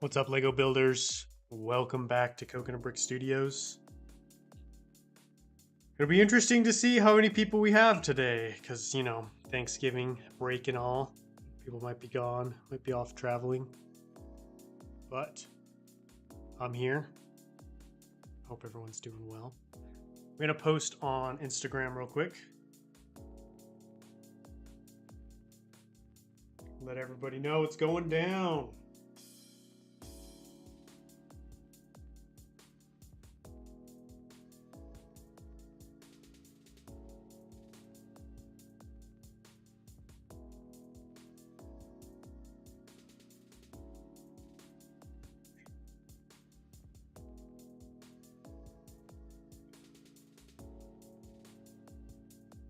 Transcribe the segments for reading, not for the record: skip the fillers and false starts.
What's up, Lego builders? Welcome back to Coconut Brick Studios. It'll be interesting to see how many people we have today, because, you know, Thanksgiving break and all. People might be gone, might be off traveling. But I'm here. Hope everyone's doing well. I'm going to post on Instagram real quick. Let everybody know it's going down.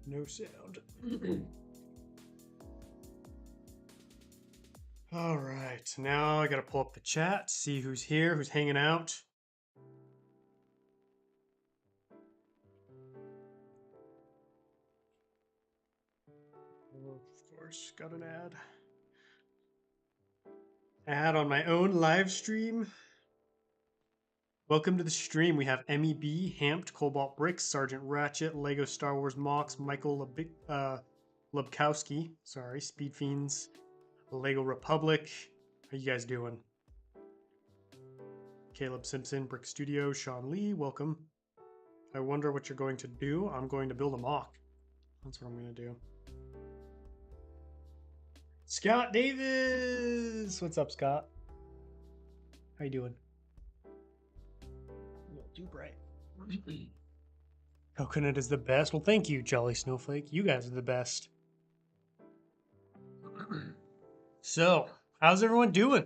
No sound. All right, now I gotta pull up the chat, see who's here, who's hanging out. Of course, got an ad. Ad on my own live stream. Welcome to the stream. We have MEB, Hamped, Cobalt Bricks, Sergeant Ratchet, Lego Star Wars Mox, Michael Lubkowski, sorry, Speed Fiends, Lego Republic. How you guys doing? Caleb Simpson, Brick Studio, Sean Lee, welcome. I wonder what you're going to do. I'm going to build a mock. That's what I'm going to do. Scott Davis! What's up, Scott? How you doing? Too bright. Coconut is the best. Well, thank you, Jolly Snowflake. You guys are the best. So, how's everyone doing?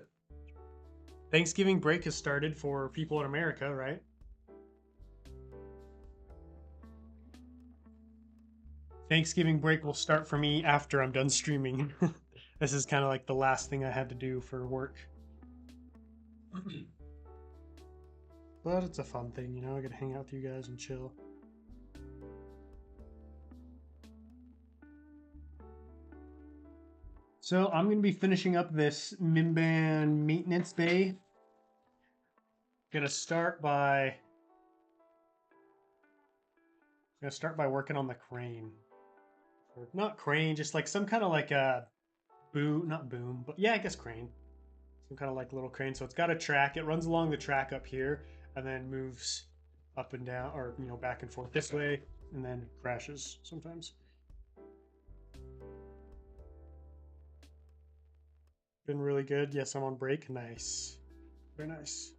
Thanksgiving break has started for people in America, right? Thanksgiving break will start for me after I'm done streaming. This is kind of like the last thing I had to do for work. But it's a fun thing, you know? I get to hang out with you guys and chill. So I'm going to be finishing up this Mimban maintenance bay. Gonna start by working on the crane. Or not crane, just like some kind of like a not boom, but yeah, I guess crane. Some kind of like little crane. So it's got a track. It runs along the track up here and then moves up and down, or you know, back and forth this way, and then crashes sometimes. Been really good. Yes, I'm on break. Nice. Very nice.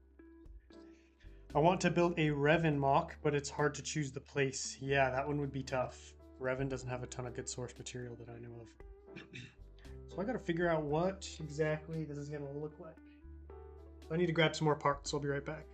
I want to build a Revan mock, but it's hard to choose the place. Yeah, that one would be tough. Revan doesn't have a ton of good source material that I know of. So I gotta figure out what exactly this is gonna look like. I need to grab some more parts, so I'll be right back.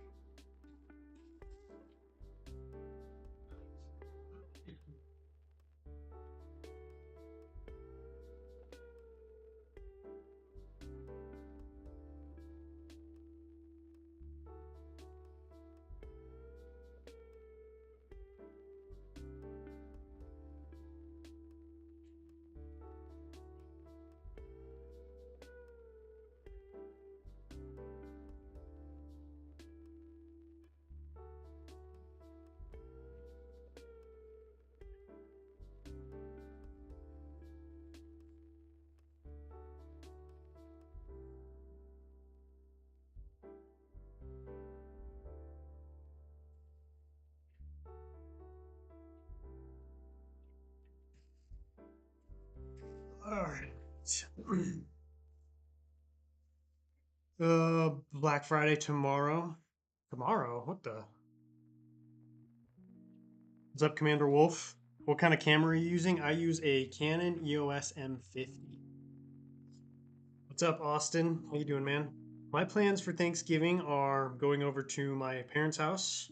All right. Black Friday tomorrow. Tomorrow? What the? What's up, Commander Wolf? What kind of camera are you using? I use a Canon EOS M50. What's up, Austin? How you doing, man? My plans for Thanksgiving are going over to my parents' house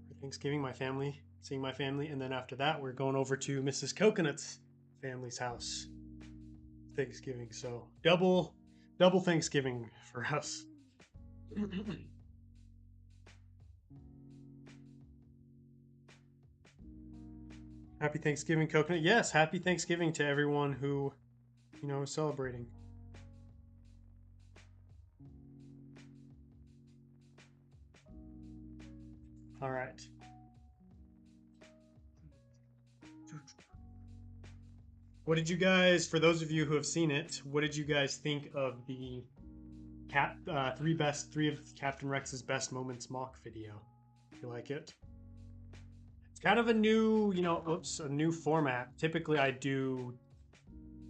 for Thanksgiving, my family, seeing my family, and then after that, we're going over to Mrs. Coconut's family's house Thanksgiving. So double Thanksgiving for us. Happy Thanksgiving, Coconut. Yes, happy Thanksgiving to everyone who, you know, is celebrating. All right. What did you guys, for those of you who have seen it, what did you guys think of the three of Captain Rex's best moments mock video? You like it? It's kind of a new, a new format. Typically, I do,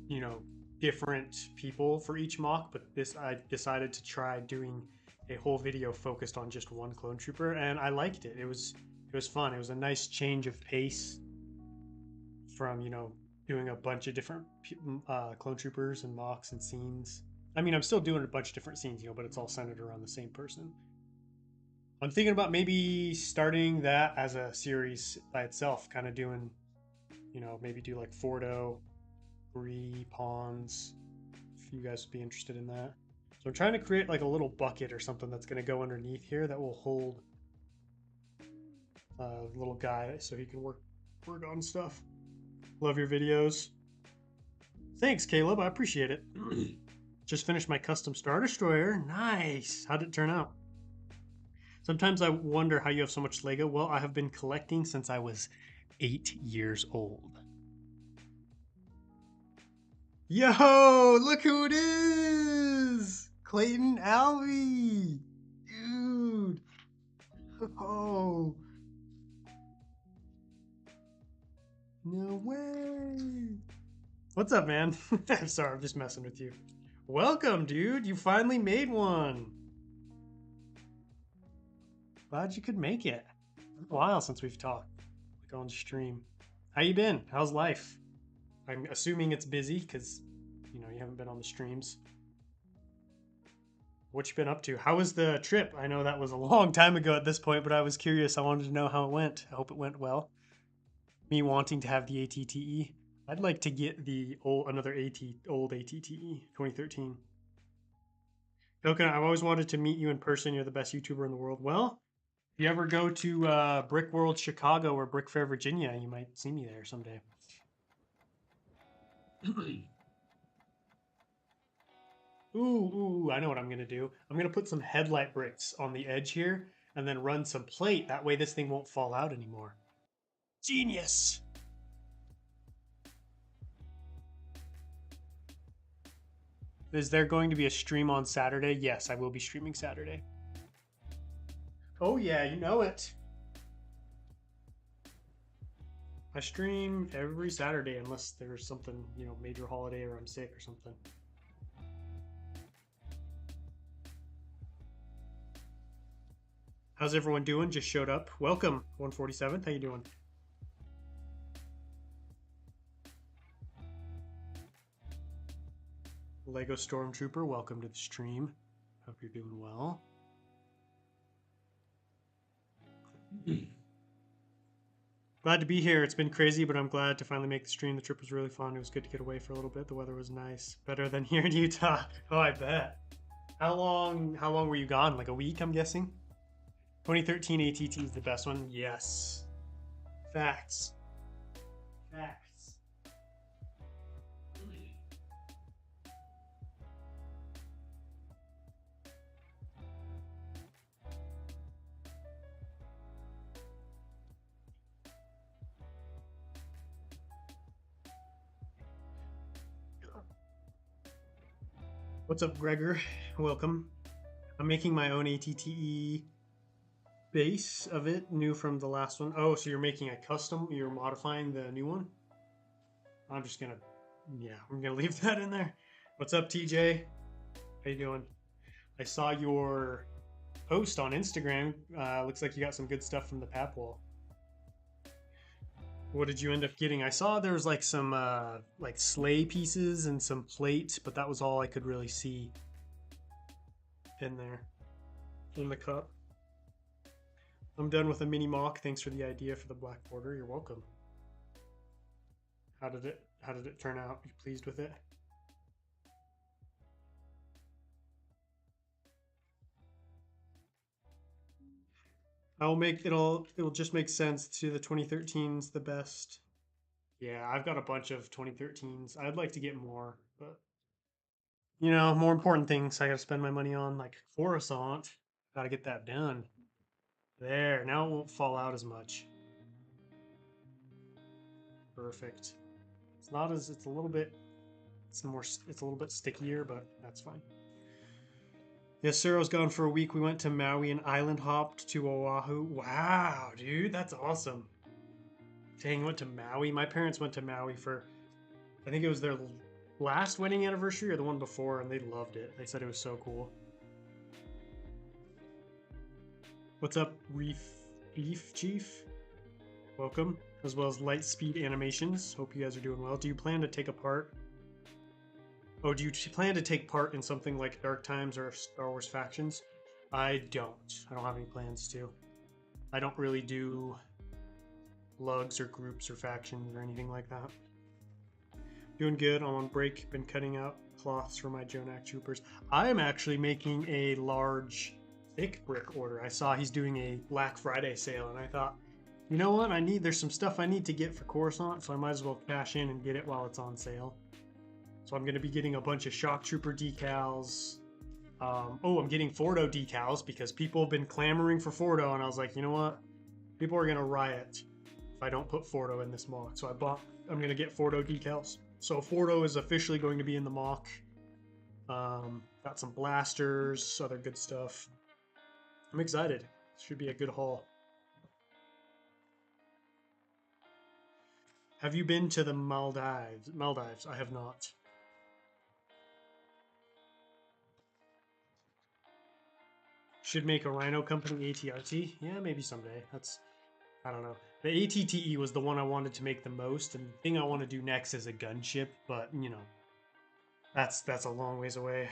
you know, different people for each mock, but this I decided to try doing a whole video focused on just one clone trooper, and I liked it. It was fun. It was a nice change of pace from doing a bunch of different clone troopers and mocks and scenes. I mean, I'm still doing a bunch of different scenes, but it's all centered around the same person. I'm thinking about maybe starting that as a series by itself, kind of doing, maybe do like Fordo, Bree, Pawns, if you guys would be interested in that. So I'm trying to create like a little bucket or something that's going to go underneath here that will hold a little guy so he can work on stuff. Love your videos. Thanks, Caleb. I appreciate it. Just finished my custom Star Destroyer. Nice. How did it turn out? Sometimes I wonder how you have so much Lego. Well, I have been collecting since I was 8 years old. Yo, look who it is! Clayton Alvey! Dude! Oh! No way! What's up, man? I'm sorry, I'm just messing with you. Welcome, dude! You finally made one! Glad you could make it. It's been a while since we've talked, like on stream. How you been? How's life? I'm assuming it's busy because, you haven't been on the streams. What you been up to? How was the trip? I know that was a long time ago at this point, but I was curious. I wanted to know how it went. I hope it went well. Me wanting to have the ATTE. I'd like to get the old ATTE 2013. Coconut, I've always wanted to meet you in person. You're the best YouTuber in the world. Well, if you ever go to Brick World Chicago or Brick Fair Virginia, you might see me there someday. Ooh, I know what I'm gonna do. I'm gonna put some headlight bricks on the edge here and then run some plate. That way this thing won't fall out anymore. Genius! Is there going to be a stream on Saturday? Yes, I will be streaming Saturday. Oh yeah, you know it. I stream every Saturday unless there's something, major holiday or I'm sick or something. How's everyone doing? Just showed up. Welcome, 147th. How you doing? Lego Stormtrooper, welcome to the stream. Hope you're doing well. Glad to be here. It's been crazy, but I'm glad to finally make the stream. The trip was really fun. It was good to get away for a little bit. The weather was nice. Better than here in Utah. Oh, I bet. How long were you gone? Like a week, I'm guessing? 2013 ATT is the best one. Yes. Facts. Facts. What's up, Gregor? Welcome. I'm making my own ATTE base of it, new from the last one. Oh, so you're making a custom? You're modifying the new one? I'm gonna leave that in there. What's up, TJ? How you doing? I saw your post on Instagram. Looks like you got some good stuff from the Pap Wall. What did you end up getting? I saw there was like some like sleigh pieces and some plates, but that was all I could really see in there in the cup. I'm done with a mini mock. Thanks for the idea for the black border. You're welcome. How did it turn out? You pleased with it? It'll just make sense to the 2013's the best. Yeah, I've got a bunch of 2013s. I'd like to get more, but more important things I gotta spend my money on, like Coruscant. Gotta get that done. There, now it won't fall out as much. Perfect. It's not as, it's a little bit, it's a little bit stickier, but that's fine. Yes, sir, I was gone for a week. We went to Maui and island hopped to Oahu. Wow, dude, that's awesome. Dang, went to Maui. My parents went to Maui for, I think it was their last wedding anniversary or the one before, and they loved it. They said it was so cool. What's up, Beef Chief? Welcome, as well as Lightspeed Animations. Hope you guys are doing well. Do you plan to take a part? Oh, do you plan to take part in something like Dark Times or Star Wars Factions? I don't. I don't have any plans to. I don't really do lugs or groups or factions or anything like that. Doing good. I'm on break. Been cutting out cloths for my Jonak troopers. I am actually making a large thick brick order. I saw he's doing a Black Friday sale, and I thought, you know what? There's some stuff I need to get for Coruscant, so I might as well cash in and get it while it's on sale. So I'm going to be getting a bunch of Shock Trooper decals. I'm getting Fordo decals because people have been clamoring for Fordo, and I was like, you know what? People are going to riot if I don't put Fordo in this mock. So I'm going to get Fordo decals. So Fordo is officially going to be in the mock. Got some blasters, other good stuff. I'm excited. Should be a good haul. Have you been to the Maldives? Maldives, I have not. Should make a Rhino Company ATRT? Yeah, maybe someday. I don't know. The ATTE was the one I wanted to make the most, and the thing I want to do next is a gunship, but, you know, that's a long ways away.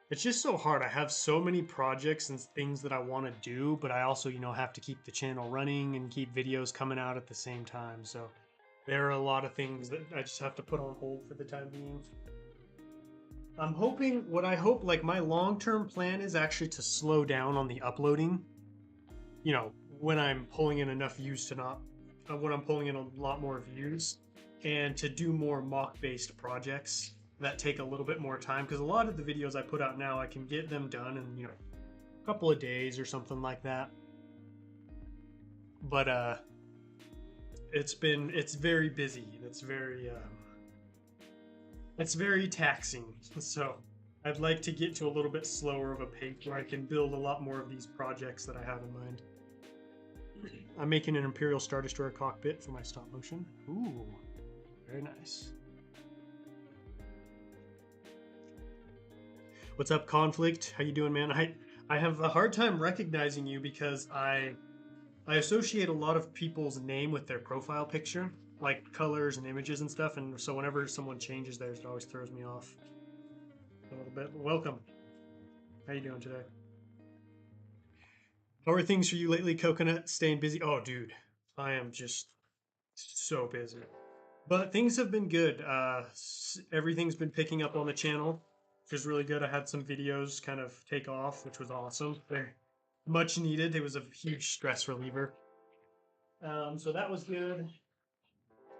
It's just so hard. I have so many projects and things that I want to do, but I also, have to keep the channel running and keep videos coming out at the same time. So there are a lot of things that I just have to put on hold for the time being. What I hope, like my long-term plan is actually to slow down on the uploading. When I'm pulling in enough views to not, when I'm pulling in a lot more views, and to do more mock-based projects that take a little bit more time, because a lot of the videos I put out now, I can get them done in, a couple of days or something like that. But it's very busy. It's very taxing. So I'd like to get to a little bit slower of a pace where I can build a lot more of these projects that I have in mind. I'm making an Imperial Star Destroyer cockpit for my stop motion. Ooh, very nice. What's up, Conflict? How you doing, man? I have a hard time recognizing you because I associate a lot of people's name with their profile picture, like colors and images and stuff, and so whenever someone changes theirs, it always throws me off a little bit. Welcome. How you doing today? How are things for you lately, Coconut? Staying busy? Oh, dude, I am just so busy. But things have been good. Everything's been picking up on the channel, which is really good. I had some videos kind of take off, which was awesome. They're much needed. It was a huge stress reliever. So that was good.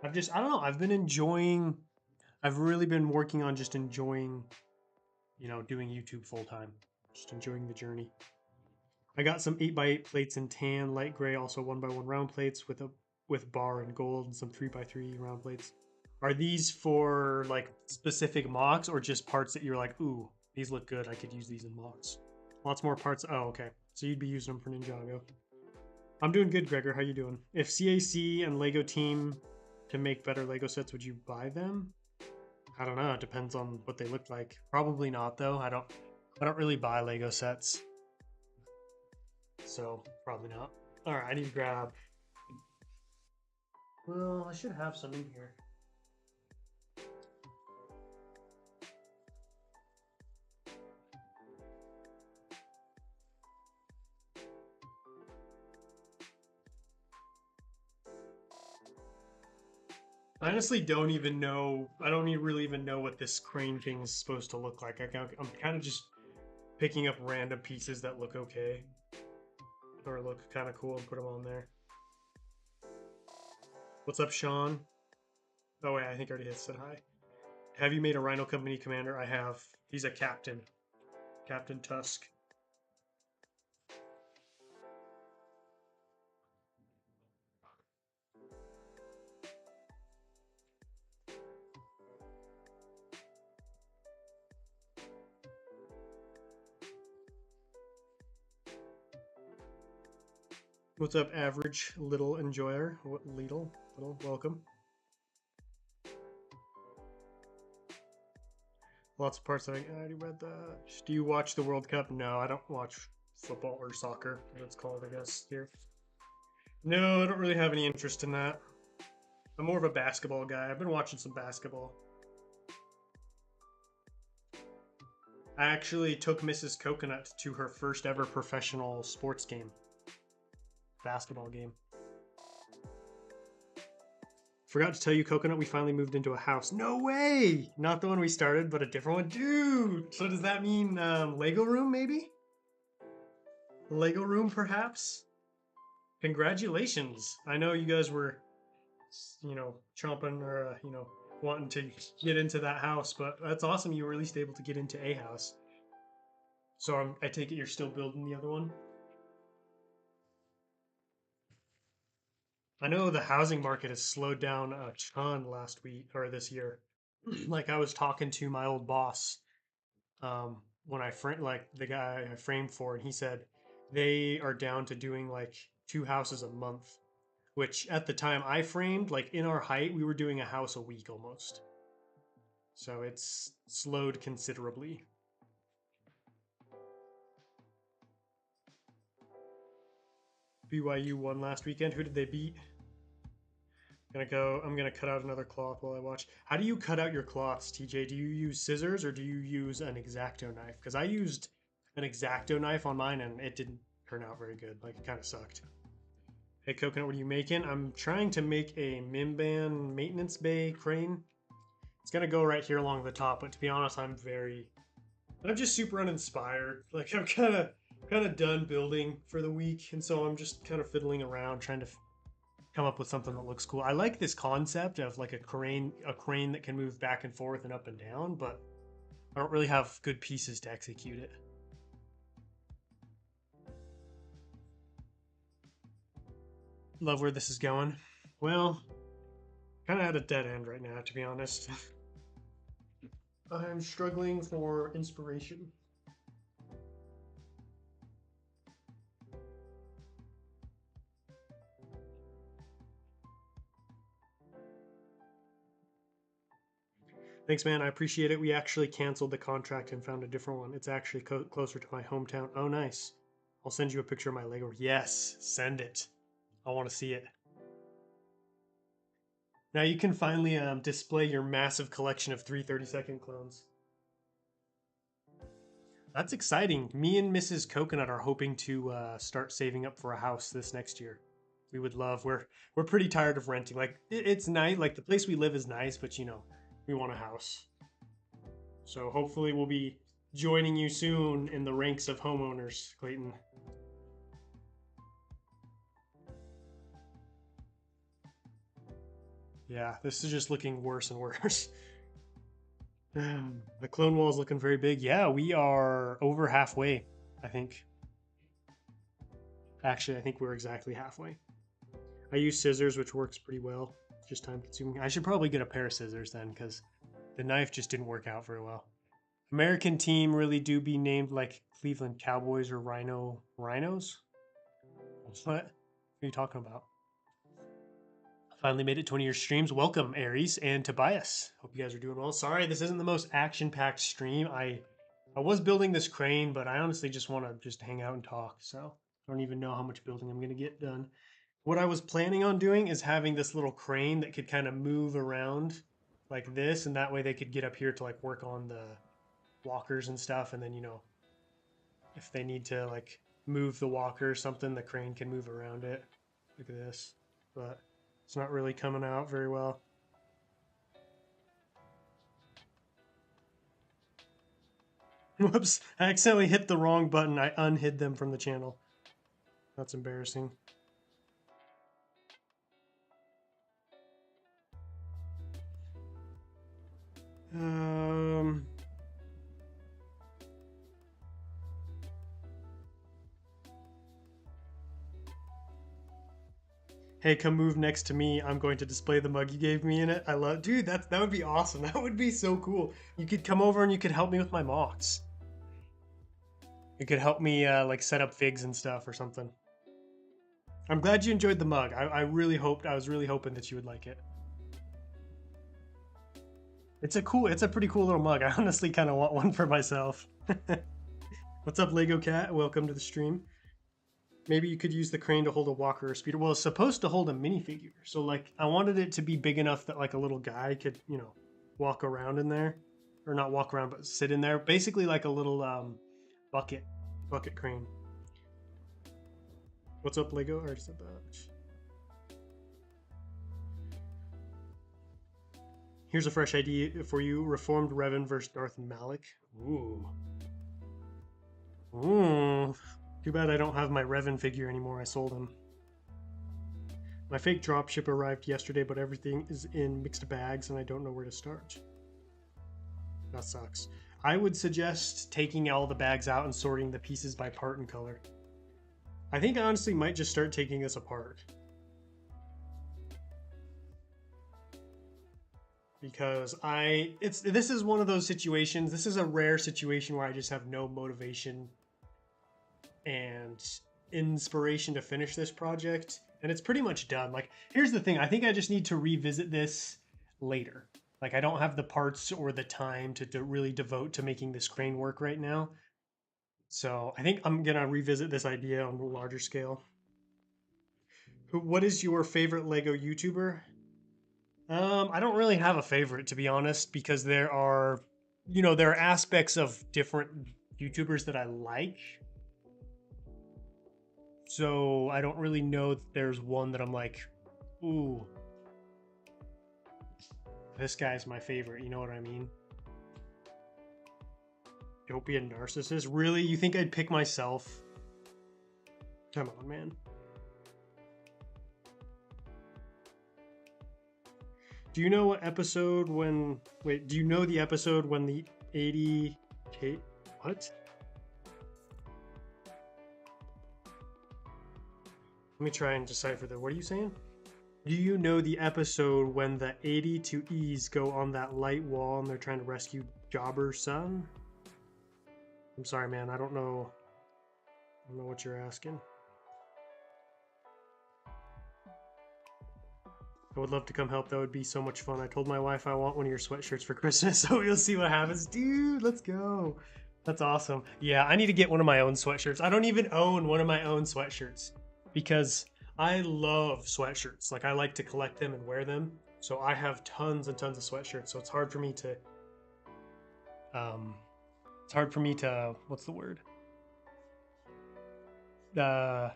I don't know. I've really been working on just enjoying, doing YouTube full time. Just enjoying the journey. I got some 8x8 plates in tan, light gray, also 1x1 round plates with bar and gold, and some 3x3 round plates. Are these for like specific mocks or just parts that you're like, ooh, these look good, I could use these in mocks? Lots more parts. Oh, okay. So you'd be using them for Ninjago. I'm doing good, Gregor. How you doing? If CAC and Lego team to make better Lego sets, would you buy them? I don't know. It depends on what they look like. Probably not, though. I don't really buy Lego sets. So, probably not. Alright, I need to grab... Well, I should have some in here. I honestly don't even know... I don't really even know what this crane thing is supposed to look like. I'm kind of just picking up random pieces that look okay. Or look kind of cool and put them on there. What's up, Sean? Oh wait, I think I already said hi. Have you made a Rhino Company commander? I have. He's a captain. Captain Tusk. What's up, average little enjoyer? What little? Welcome. Lots of parts I already read that. Do you watch the World Cup? No, I don't watch football or soccer, as it's called, I guess, here. No, I don't really have any interest in that. I'm more of a basketball guy. I've been watching some basketball. I actually took Mrs. Coconut to her first ever professional sports game. Basketball game. Forgot to tell you, Coconut, we finally moved into a house. No way! Not the one we started, but a different one. Dude! So does that mean Lego room, maybe? Lego room, perhaps? Congratulations. I know you guys were, chomping or, wanting to get into that house, but that's awesome you were at least able to get into a house. So I take it you're still building the other one? I know the housing market has slowed down a ton last week or this year. Like I was talking to my old boss when like the guy I framed for, and he said they are down to doing like 2 houses a month, which at the time I framed, like in our height, we were doing a house a week almost. So it's slowed considerably. BYU won last weekend. Who did they beat? I'm gonna cut out another cloth while I watch. How do you cut out your cloths, TJ? Do you use scissors or do you use an X-Acto knife? Because I used an X-Acto knife on mine and it didn't turn out very good. Like it kind of sucked. Hey Coconut, what are you making? I'm trying to make a Mimban maintenance bay crane. It's gonna go right here along the top, but to be honest, I'm just super uninspired. Like I'm kind of done building for the week, and so I'm just kind of fiddling around trying to come up with something that looks cool. I like this concept of like a crane that can move back and forth and up and down, but I don't really have good pieces to execute it. Love where this is going. Well, kind of at a dead end right now, to be honest. I'm struggling for inspiration. Thanks, man. I appreciate it. We actually canceled the contract and found a different one. It's actually closer to my hometown. Oh, nice. I'll send you a picture of my Lego. Yes, send it. I want to see it. Now you can finally display your massive collection of 330-second clones. That's exciting. Me and Mrs. Coconut are hoping to start saving up for a house this next year. We would love. We're pretty tired of renting. Like it's nice. Like the place we live is nice, but we want a house. So hopefully we'll be joining you soon in the ranks of homeowners, Clayton. Yeah, this is just looking worse and worse. The clone wall is looking very big. Yeah, we are over halfway, I think. Actually, I think we're exactly halfway. I use scissors, which works pretty well. Just time consuming. I should probably get a pair of scissors then, because the knife just didn't work out very well. American team really do be named like Cleveland Cowboys or Rhinos? What are you talking about? Finally made it 20 year streams. Welcome, Aries and Tobias. Hope you guys are doing well. Sorry, this isn't the most action-packed stream. I was building this crane, but I honestly just want to just hang out and talk. So I don't even know how much building I'm going to get done. What I was planning on doing is having this little crane that could kind of move around like this, and that way they could get up here to like work on the walkers and stuff. And then, if they need to like move the walker or something, the crane can move around it. Look at this. But it's not really coming out very well. Whoops, I accidentally hit the wrong button. I unhid them from the channel. That's embarrassing. Um, hey, come move next to me. I'm going to display the mug you gave me in it. I love, dude. That would be awesome. That would be so cool. You could come over and you could help me with my mocks. You could help me like set up figs and stuff or something. I'm glad you enjoyed the mug. I really hoped. I was really hoping that you would like it. It's a pretty cool little mug. I honestly kind of want one for myself. What's up, Lego Cat? Welcome to the stream. Maybe you could use the crane to hold a walker or speeder. Well, it's supposed to hold a minifigure. So like I wanted it to be big enough that like a little guy could, you know, walk around in there. Or not walk around, but sit in there. Basically like a little bucket crane. What's up, Lego? I already said that. Here's a fresh idea for you. Reformed Revan versus Darth Malik. Ooh. Ooh. Too bad I don't have my Revan figure anymore. I sold him. My fake dropship arrived yesterday, but everything is in mixed bags and I don't know where to start. That sucks. I would suggest taking all the bags out and sorting the pieces by part and color. I think I honestly might just start taking this apart. Because this is one of those situations, this is a rare situation where I just have no motivation and inspiration to finish this project, and it's pretty much done. Like, here's the thing, I think I just need to revisit this later. Like, I don't have the parts or the time to really devote to making this crane work right now. So I think I'm gonna revisit this idea on a larger scale. What is your favorite Lego YouTuber? I don't really have a favorite, to be honest, because there are, you know, there are aspects of different YouTubers that I like. So I don't really know that there's one that I'm like, ooh, this guy's my favorite. You know what I mean? Don't be a narcissist. Really? You think I'd pick myself? Come on, man. Do you know what episode when... Wait, do you know the episode when the 80K... What? Let me try and decipher that. What are you saying? Do you know the episode when the 82Es go on that light wall and they're trying to rescue Jobber's son? I'm sorry, man. I don't know what you're asking. I would love to come help. That would be so much fun. I told my wife I want one of your sweatshirts for Christmas, so we'll see what happens. Dude, let's go. That's awesome. Yeah, I need to get one of my own sweatshirts. I don't even own one of my own sweatshirts because I love sweatshirts. Like, I like to collect them and wear them. So I have tons and tons of sweatshirts. So it's hard for me to, what's the word? Wow,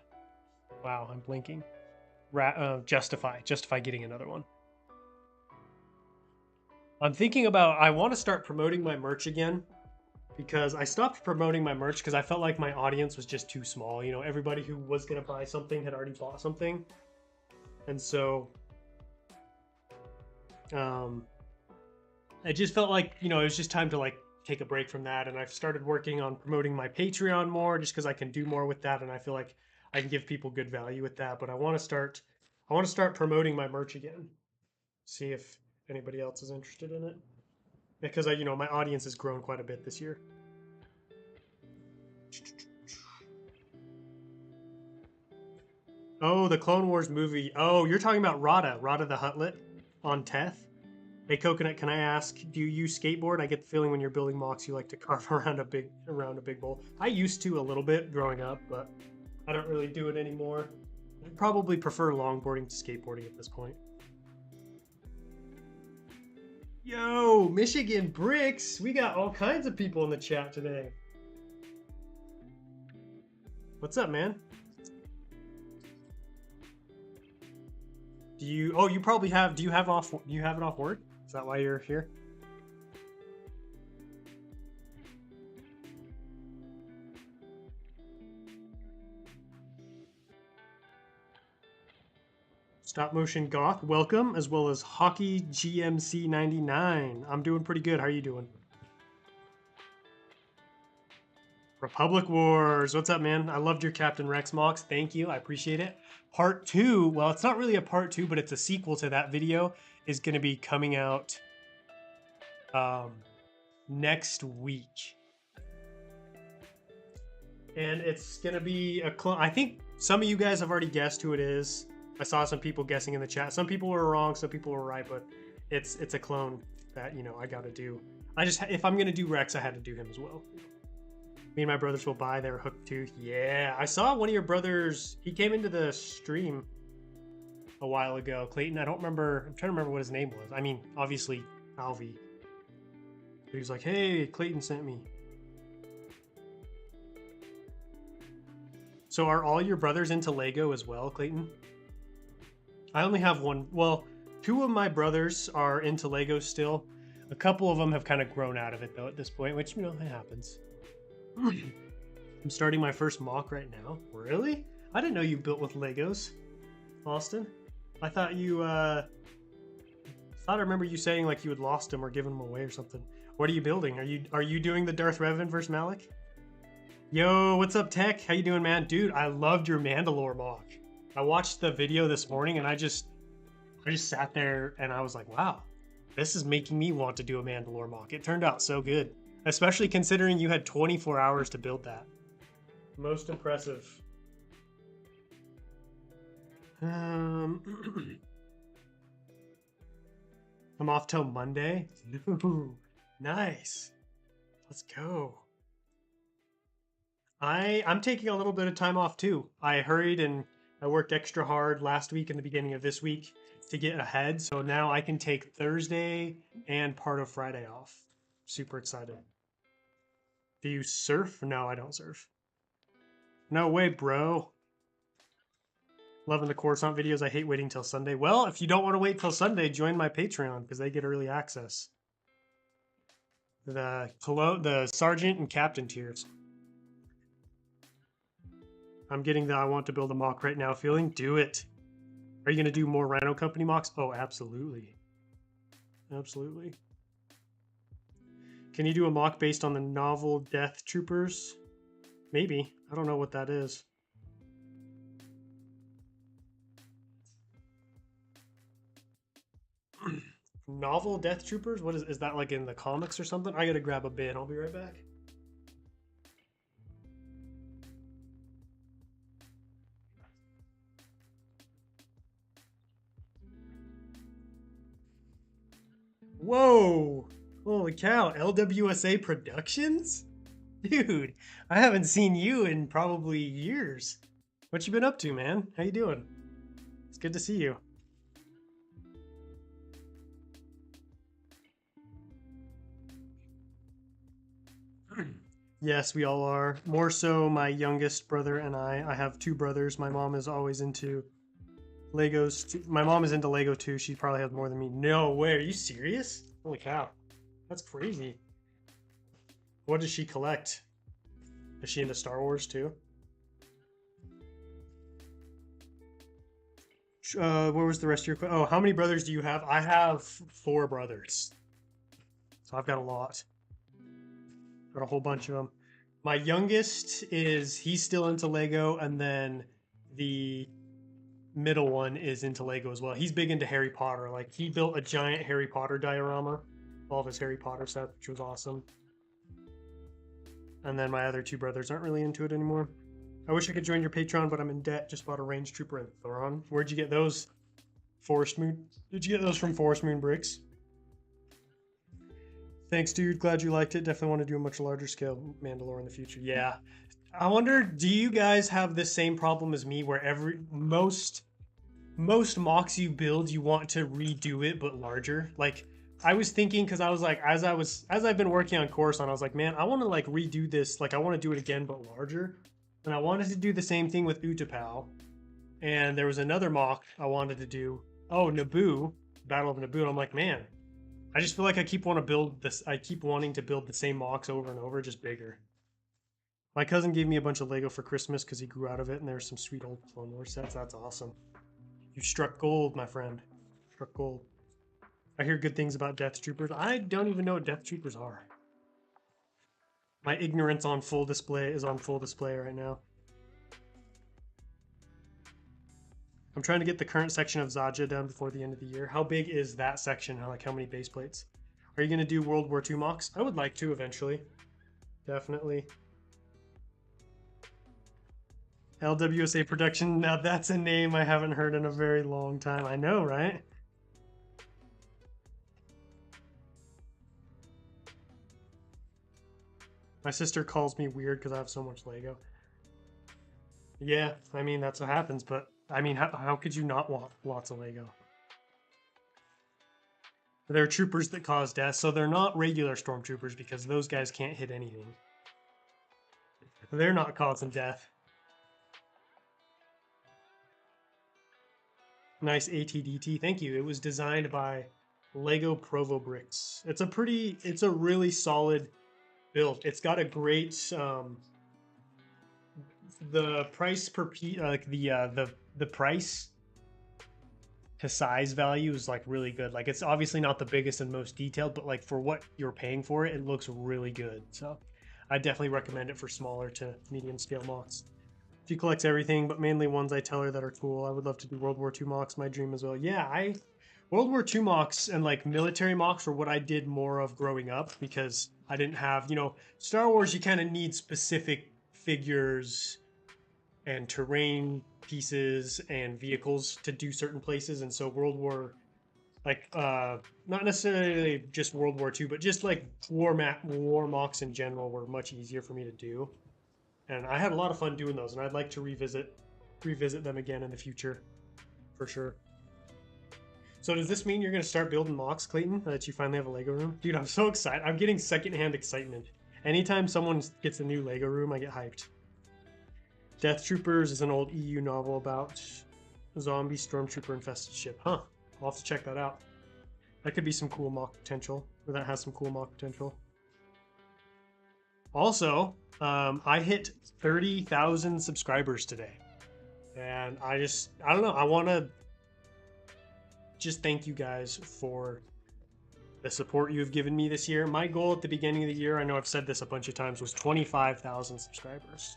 I'm blinking. Justify getting another one. I'm thinking about, I want to start promoting my merch again because I stopped promoting my merch because I felt like my audience was just too small. You know, everybody who was going to buy something had already bought something. And so, it just felt like, you know, it was just time to like take a break from that. And I've started working on promoting my Patreon more just because I can do more with that. And I feel like I can give people good value with that, but I want to start promoting my merch again. See if anybody else is interested in it. Because you know, my audience has grown quite a bit this year. Oh, the Clone Wars movie. Oh, you're talking about Rada the Huttlet on Teth. Hey, Coconut, can I ask, do you use skateboard? I get the feeling when you're building mocks, you like to carve around a big bowl. I used to a little bit growing up, but I don't really do it anymore. I probably prefer longboarding to skateboarding at this point. Yo, Michigan Bricks! We got all kinds of people in the chat today. What's up, man? Do you? Oh, you probably have. Do you have off? You have it off work? Is that why you're here? Stop Motion Goth, welcome, as well as Hockey GMC 99. I'm doing pretty good. How are you doing? Republic Wars, what's up, man? I loved your Captain Rex mocks. Thank you, I appreciate it. Part 2, well, it's not really a part 2, but it's a sequel to that video, is going to be coming out next week. And it's going to be a clone. I think some of you guys have already guessed who it is. I saw some people guessing in the chat. Some people were wrong, some people were right, but it's a clone that, you know, I got to do. If I'm going to do Rex, I had to do him as well. Me and my brothers will buy their hooked tooth. Yeah, I saw one of your brothers. He came into the stream a while ago. Clayton, I don't remember. I'm trying to remember what his name was. I mean, obviously, Alvy. But he was like, hey, Clayton sent me. So are all your brothers into Lego as well, Clayton? I only have one. Well, 2 of my brothers are into Lego still. A couple of them have kind of grown out of it, though, at this point, which, you know, it happens. I'm starting my first mock right now. Really? I didn't know you built with Legos, Austin. I thought you, I remember you saying like you had lost them or given them away or something. What are you building? Are you doing the Darth Revan versus Malik? Yo, what's up, Tech? How you doing, man? Dude, I loved your Mandalore mock. I watched the video this morning and I just sat there and I was like, wow, this is making me want to do a Mandalore mock. It turned out so good, especially considering you had 24 hours to build that. Most impressive. I'm off till Monday. Ooh, nice. Let's go. I'm taking a little bit of time off too. I hurried and I worked extra hard last week and the beginning of this week to get ahead. So now I can take Thursday and part of Friday off. Super excited. Do you surf? No, I don't surf. No way, bro. Loving the Coruscant videos. I hate waiting till Sunday. Well, if you don't want to wait till Sunday, join my Patreon because they get early access. The Sergeant and Captain tiers. I'm getting the I want to build a mock right now feeling. Do it. Are you going to do more Rhino Company mocks? Oh, absolutely. Absolutely. Can you do a mock based on the novel Death Troopers? Maybe. I don't know what that is. Novel Death Troopers? What is that, like in the comics or something? I gotta grab a bin. I'll be right back. Whoa! Holy cow, LWSA Productions? Dude, I haven't seen you in probably years. What you been up to, man? How you doing? It's good to see you. Yes, we all are. More so my youngest brother and I. I have 2 brothers. My mom is always into Legos. My mom is into Lego too. She probably has more than me. No way. Are you serious? Holy cow. That's crazy. What does she collect? Is she into Star Wars too? What was the rest of your question? Oh, how many brothers do you have? I have 4 brothers. So I've got a lot. Got a whole bunch of them. My youngest he's still into Lego, and then the middle one is into Lego as well. He's big into Harry Potter. Like, he built a giant Harry Potter diorama, all of his Harry Potter stuff, which was awesome. And then my other 2 brothers aren't really into it anymore. I wish I could join your Patreon, but I'm in debt. Just bought a Range Trooper and Thoron. Where'd you get those? Forest Moon? Did you get those from Forest Moon Bricks? Thanks, dude. Glad you liked it. Definitely want to do a much larger scale Mandalore in the future. Yeah. I wonder, do you guys have the same problem as me where most mocks you build, you want to redo it but larger? Like, I was thinking, because I was like, as I've been working on Coruscant, I was like, man, I want to like redo this. Like, I want to do it again but larger. And I wanted to do the same thing with Utapau. And there was another mock I wanted to do. Oh, Naboo, Battle of Naboo. And I'm like, man, I just feel like I keep wanting to build the same mocks over and over, just bigger. My cousin gave me a bunch of Lego for Christmas because he grew out of it, and there's some sweet old Clone Wars sets. That's awesome. You struck gold, my friend. Struck gold. I hear good things about Death Troopers. I don't even know what Death Troopers are. My ignorance on full display is on full display right now. I'm trying to get the current section of Zaja done before the end of the year. How big is that section? Like how many base plates? Are you going to do World War II mocks? I would like to eventually. Definitely. LWSA Production. Now that's a name I haven't heard in a very long time. I know, right? My sister calls me weird because I have so much Lego. Yeah, I mean, that's what happens, but I mean, how could you not want lots of Lego? They're troopers that cause death, so they're not regular stormtroopers because those guys can't hit anything. They're not causing death. Nice ATDT. Thank you. It was designed by Lego Provo Bricks. It's a really solid build. It's got a great the price per piece, like the price to size value is like really good. Like it's obviously not the biggest and most detailed, but like for what you're paying for it, it looks really good. So I definitely recommend it for smaller to medium scale mocks. She collects everything, but mainly ones I tell her that are cool. I would love to do World War II mocks, my dream as well. Yeah, World War II mocks and like military mocks were what I did more of growing up because I didn't have, Star Wars, you kind of need specific figures and terrain pieces and vehicles to do certain places. And so World War, like, not necessarily just World War II, but just like war mocks in general were much easier for me to do. And I had a lot of fun doing those, and I'd like to revisit them again in the future, for sure. So does this mean you're going to start building mocks, Clayton, that you finally have a Lego room? Dude, I'm so excited. I'm getting secondhand excitement. Anytime someone gets a new Lego room, I get hyped. Death Troopers is an old EU novel about zombie stormtrooper infested ship. Huh. I'll have to check that out. That could be some cool mock potential, or that has some cool mock potential. Also, I hit 30,000 subscribers today. And I don't know, I want to just thank you guys for the support you have given me this year. My goal at the beginning of the year, I know I've said this a bunch of times, was 25,000 subscribers.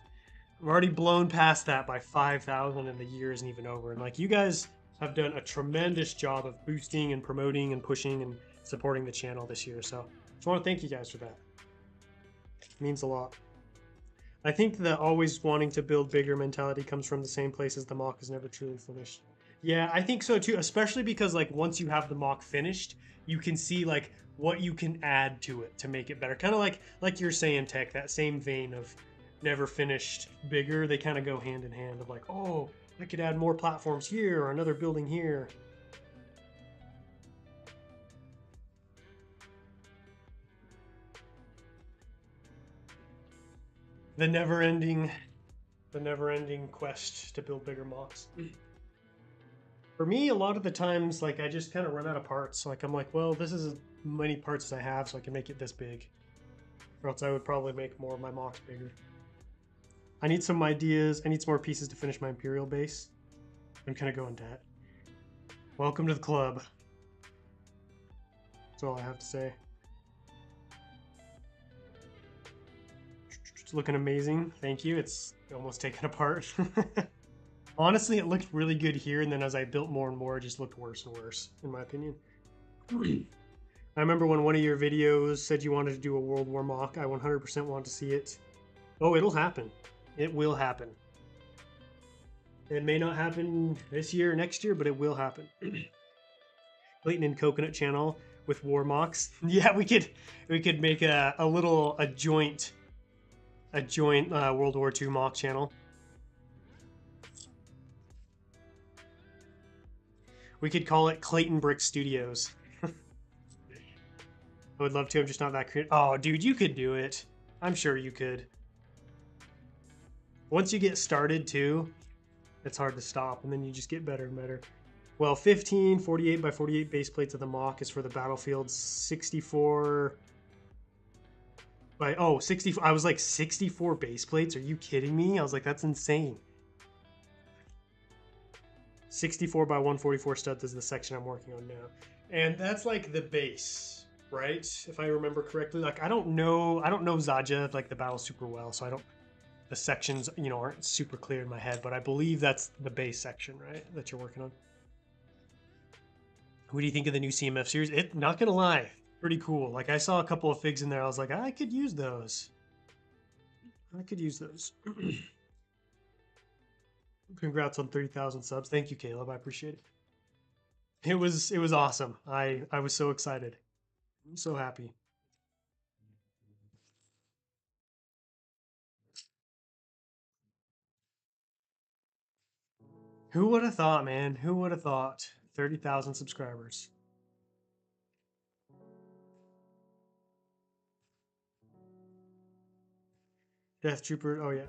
I've already blown past that by 5,000 and the year isn't even over. And like you guys have done a tremendous job of boosting and promoting and pushing and supporting the channel this year. So I just want to thank you guys for that. It means a lot. I think the always wanting to build bigger mentality comes from the same place as the mock is never truly finished. Yeah, I think so too, especially because like once you have the mock finished, you can see like what you can add to it to make it better. Kind of like you're saying, Tech, that same vein of never finished bigger. They kind of go hand in hand of like, oh, I could add more platforms here or another building here. The never-ending quest to build bigger mocks. For me, a lot of the times, like I just kind of run out of parts. Like I'm like, well, this is as many parts as I have, so I can make it this big. Or else I would probably make more of my mocks bigger. I need some ideas. I need some more pieces to finish my Imperial base. I'm kind of going debt. Welcome to the club. That's all I have to say. It's looking amazing. Thank you. It's almost taken apart. Honestly, it looked really good here, and then as I built more and more, it just looked worse and worse, in my opinion. I remember when one of your videos said you wanted to do a World War mock. I 100% want to see it. Oh, it'll happen. It will happen. It may not happen this year or next year, but it will happen. Clayton and Coconut channel with war mocks. Yeah, we could make a joint World War II mock channel. We could call it Clayton Brick Studios. I would love to. I'm just not that creative. Oh, dude, you could do it. I'm sure you could. Once you get started, too, it's hard to stop, and then you just get better and better. Well, 15 48 by 48 base plates of the mock is for the battlefield. 64 by 64. I was like 64 base plates. Are you kidding me? I was like, that's insane. 64 by 144 studs is the section I'm working on now. And that's like the base, right? If I remember correctly. Like I don't know Zaja like the battle super well, so I don't the sections, you know, aren't super clear in my head, but I believe that's the base section, right? That you're working on. What do you think of the new CMF series? It, not gonna lie, pretty cool. Like I saw a couple of figs in there. I was like, I could use those. I could use those. Congrats on 30,000 subs. Thank you, Caleb. I appreciate it. It was awesome. I was so excited. I'm so happy. Who would have thought, man? Who would have thought? 30,000 subscribers. Death Trooper. Oh yeah.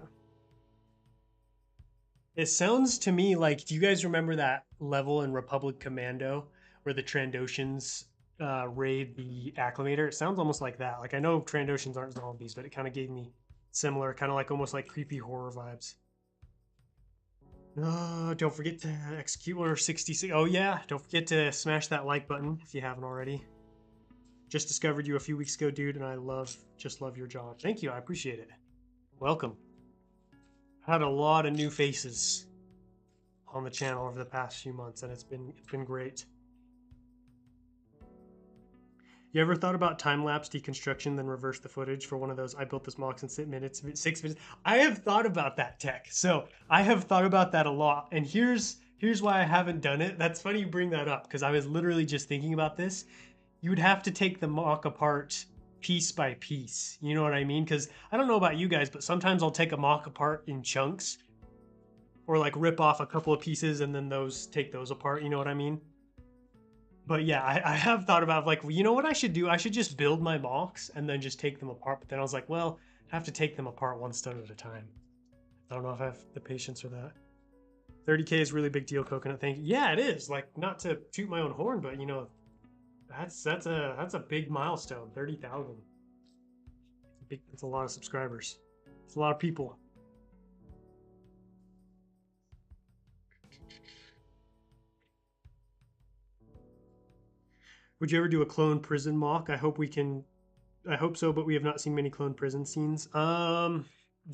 It sounds to me like, do you guys remember that level in Republic Commando where the Trandoshans raid the Acclimator? It sounds almost like that. Like I know Trandoshans aren't zombies, but it kind of gave me similar, kind of like almost like creepy horror vibes. Don't forget to execute order 66. Oh yeah, don't forget to smash that like button if you haven't already. Just discovered you a few weeks ago, dude, and I just love your job. Thank you, I appreciate it. Welcome. Had a lot of new faces on the channel over the past few months, and it's been great. You ever thought about time-lapse deconstruction, then reverse the footage for one of those? I built this MOX in 6 minutes. I have thought about that tech. So I have thought about that a lot. And here's why I haven't done it. That's funny you bring that up, because I was literally just thinking about this. You would have to take the mock apart piece by piece. You know what I mean? Because I don't know about you guys, but sometimes I'll take a mock apart in chunks, or like rip off a couple of pieces and then take those apart. You know what I mean? But yeah, I have thought about like, you know what I should do? I should just build my mocks and then just take them apart. But then I was like, well, I have to take them apart one stone at a time. I don't know if I have the patience for that. 30K is really big deal, Coconut. Thank you. Yeah, it is. Like, not to toot my own horn, but you know, that's a big milestone. 30,000. That's a lot of subscribers. It's a lot of people. Would you ever do a clone prison mock? I hope we can. I hope so, but we have not seen many clone prison scenes. Do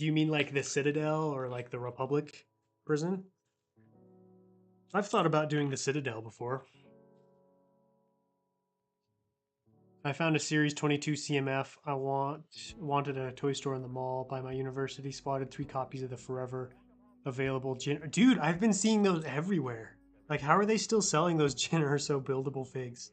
you mean like the Citadel or like the Republic prison? I've thought about doing the Citadel before. I found a Series 22 CMF. Wanted a toy store in the mall by my university. Spotted 3 copies of the Forever available. Dude, I've been seeing those everywhere. Like, how are they still selling those Jyn Erso buildable figs?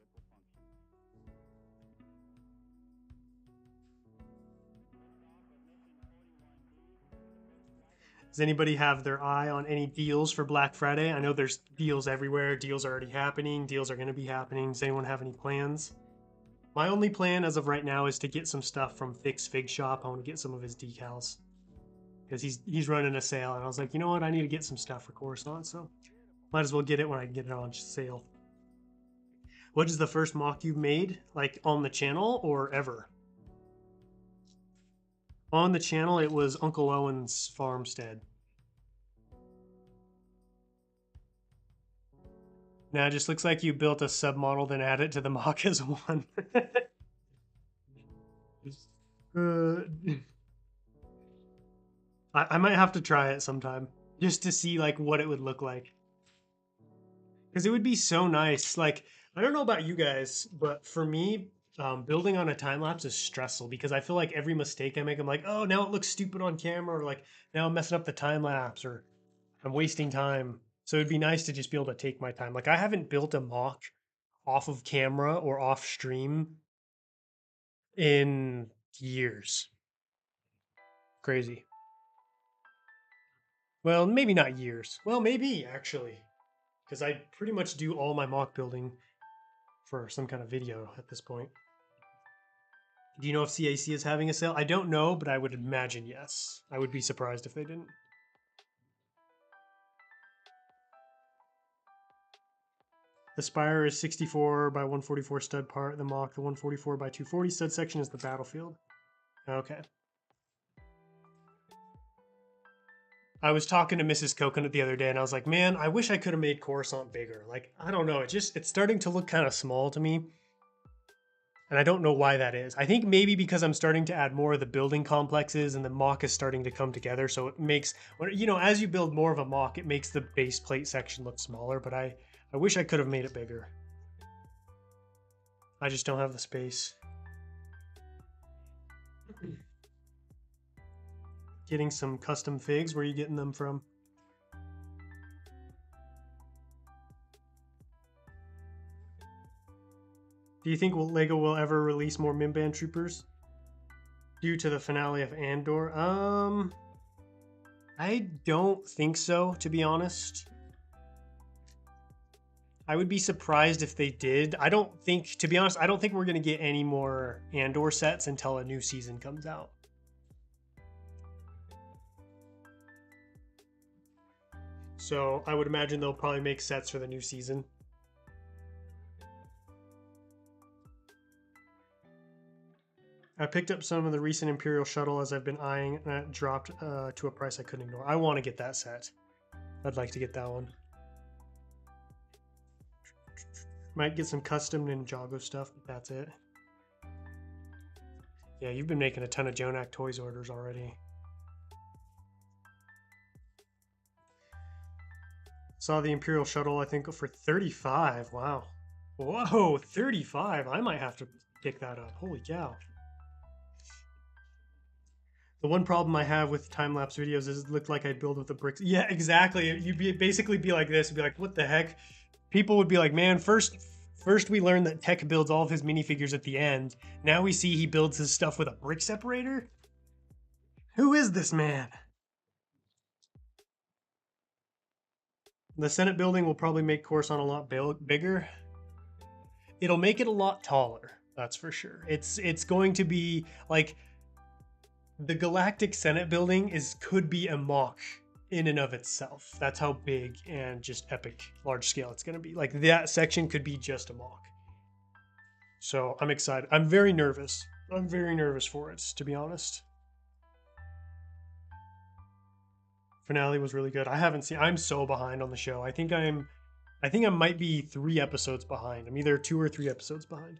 Does anybody have their eye on any deals for Black Friday? I know there's deals everywhere. Deals are already happening. Deals are going to be happening. Does anyone have any plans? My only plan as of right now is to get some stuff from Thick's Fig Shop. I want to get some of his decals because he's running a sale, and I was like, you know what? I need to get some stuff for Coruscant, so might as well get it when I can get it on sale. What is the first mock you've made, like on the channel or ever? On the channel, it was Uncle Owen's farmstead. Now it just looks like you built a submodel, then add it to the mock as one. I might have to try it sometime just to see like what it would look like. Because it would be so nice. Like, I don't know about you guys, but for me, building on a time lapse is stressful because I feel like every mistake I make, I'm like, oh, now it looks stupid on camera, or like now I'm messing up the time lapse, or I'm wasting time. So it'd be nice to just be able to take my time. Like, I haven't built a mock off of camera or off stream in years. Crazy. Well, maybe not years. Well, maybe actually, because I pretty much do all my mock building for some kind of video at this point. Do you know if CAC is having a sale? I don't know, but I would imagine yes. I would be surprised if they didn't. The Spire is 64 by 144 stud part. The mock, the 144 by 240 stud section is the battlefield. Okay. I was talking to Mrs. Coconut the other day, and I was like, man, I wish I could have made Coruscant bigger. Like, I don't know, it's starting to look kind of small to me, and I don't know why that is. I think maybe because I'm starting to add more of the building complexes, and the mock is starting to come together, so it makes, as you build more of a mock, it makes the base plate section look smaller. But I wish I could have made it bigger. I just don't have the space. Getting some custom figs. Where are you getting them from? Do you think Lego will ever release more Mimban troopers due to the finale of Andor? I don't think so, to be honest. I would be surprised if they did. I don't think, to be honest, I don't think we're going to get any more Andor sets until a new season comes out. So I would imagine they'll probably make sets for the new season. I picked up some of the recent Imperial shuttle as I've been eyeing, and it dropped to a price I couldn't ignore. I want to get that set. I'd like to get that one. Might get some custom Ninjago stuff, but that's it. Yeah, you've been making a ton of Jonak Toys orders already. Saw the Imperial shuttle, I think, for 35. Wow. Whoa, 35. I might have to pick that up. Holy cow. The one problem I have with time-lapse videos is it looked like I'd build with the bricks. Yeah, exactly. You'd basically be like this. You'd be like, what the heck? People would be like, man, first we learned that Tech builds all of his minifigures at the end. Now we see he builds his stuff with a brick separator? Who is this man? The Senate building will probably make Coruscant a lot bigger. It'll make it a lot taller, that's for sure. It's going to be like the Galactic Senate building could be a mock in and of itself. That's how big and just epic large scale it's going to be. Like that section could be just a mock. So I'm excited. I'm very nervous. I'm very nervous for it, to be honest. Finale was really good. I haven't seen. I'm so behind on the show. I think I might be 3 episodes behind. I'm either 2 or 3 episodes behind.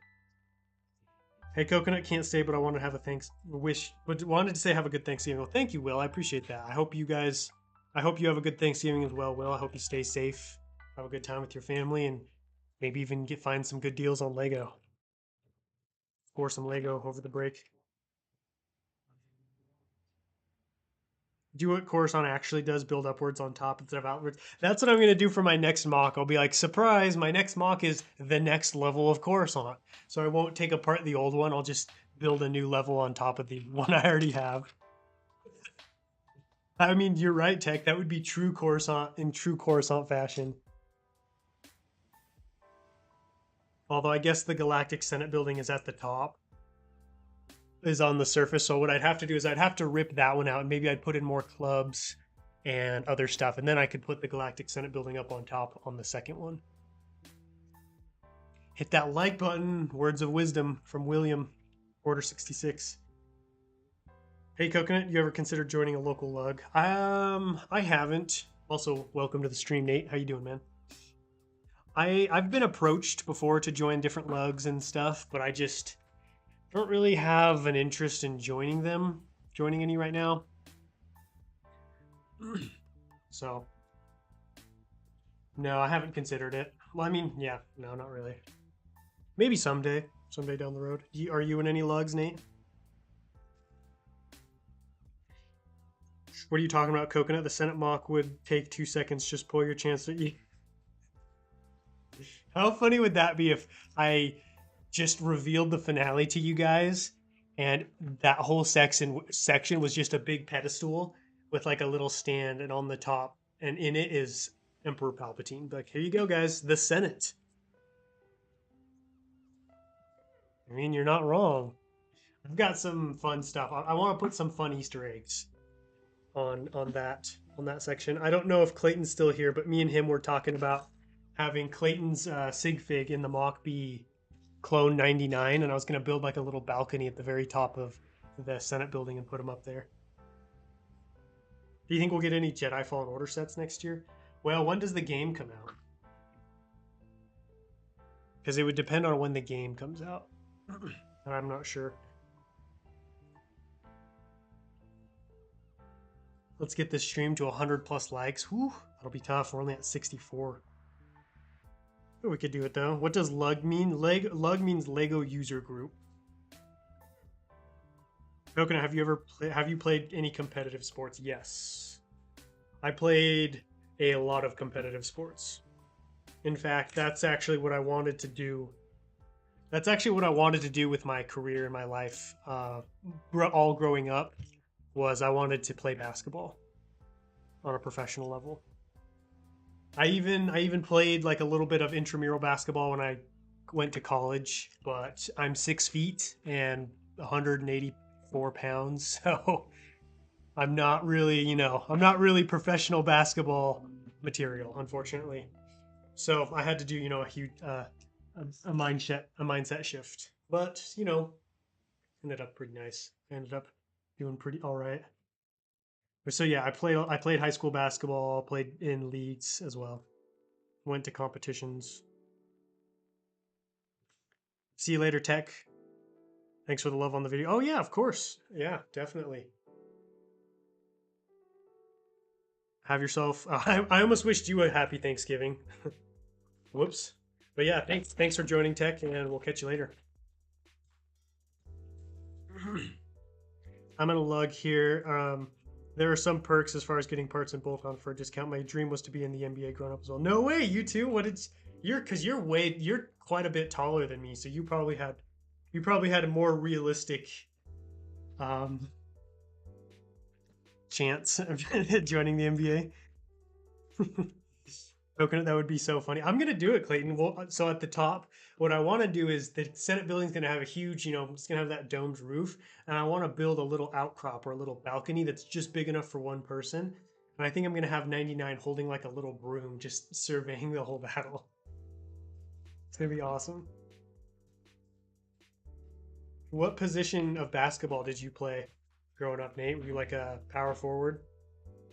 Hey, Coconut, can't stay, but I want to have wanted to say have a good Thanksgiving. Well, thank you, Will. I appreciate that. I hope you have a good Thanksgiving as well, Will. I hope you stay safe, have a good time with your family, and maybe even find some good deals on Lego. Or some Lego over the break. Do what Coruscant actually does, build upwards on top instead of outwards. That's what I'm going to do for my next mock. I'll be like, surprise, my next mock is the next level of Coruscant. So I won't take apart the old one. I'll just build a new level on top of the one I already have. I mean, you're right, Tech. That would be true Coruscant in true Coruscant fashion. Although I guess the Galactic Senate building is at the top. Is on the surface. So what I'd have to do is I'd have to rip that one out, and maybe I'd put in more clubs and other stuff, and then I could put the Galactic Senate building up on top on the second one. Hit that like button. Words of wisdom from William, Order 66. Hey Coconut, you ever considered joining a local lug? I haven't. Also, welcome to the stream, Nate. How you doing, man? I've been approached before to join different lugs and stuff, but I just don't really have an interest in joining any right now. So, no, I haven't considered it. Well, I mean, yeah, no, not really. Maybe someday down the road. Are you in any lugs, Nate? What are you talking about, Coconut? The Senate mock would take 2 seconds. Just pull your chance to eat. How funny would that be if I just revealed the finale to you guys, and that whole section was just a big pedestal with like a little stand, and on the top and in it is Emperor Palpatine. Like, here you go, guys, the Senate. I mean, you're not wrong. I've got some fun stuff. I want to put some fun Easter eggs on that section. I don't know if Clayton's still here, but me and him were talking about having Clayton's sig fig in the mock be Clone 99, and I was going to build like a little balcony at the very top of the Senate building and put him up there. Do you think we'll get any Jedi Fallen Order sets next year? Well, when does the game come out? Because it would depend on when the game comes out. And I'm not sure. Let's get this stream to 100 plus likes. Whew, that'll be tough. We're only at 64. But we could do it though. What does LUG mean? LUG means Lego User Group. Coconut, have you played any competitive sports? Yes. I played a lot of competitive sports. In fact, that's actually what I wanted to do. That's actually what I wanted to do with my career and my life. All growing up was I wanted to play basketball on a professional level. I even played like a little bit of intramural basketball when I went to college, but I'm 6 feet and 184 pounds, so I'm not really, I'm not really professional basketball material, unfortunately. So I had to do, a huge a mindset shift. But, ended up pretty nice. Ended up doing pretty all right. So yeah, I played high school basketball, played in leagues as well. Went to competitions. See you later, Tech. Thanks for the love on the video. Oh yeah, of course. Yeah, definitely. Have yourself. I almost wished you a happy Thanksgiving. Whoops. But yeah, thanks for joining, Tech, and we'll catch you later. I'm gonna lug here. There are some perks as far as getting parts and bolt-on for a discount. My dream was to be in the NBA growing up as well. No way, you too. You're quite a bit taller than me, so you probably had a more realistic chance of joining the NBA. Coconut, that would be so funny. I'm gonna do it, Clayton. Well, so at the top, what I want to do is the Senate building's gonna have a huge, it's gonna have that domed roof, and I want to build a little outcrop or a little balcony that's just big enough for one person. And I think I'm gonna have 99 holding like a little broom, just surveying the whole battle. It's gonna be awesome. What position of basketball did you play growing up, Nate? Were you like a power forward,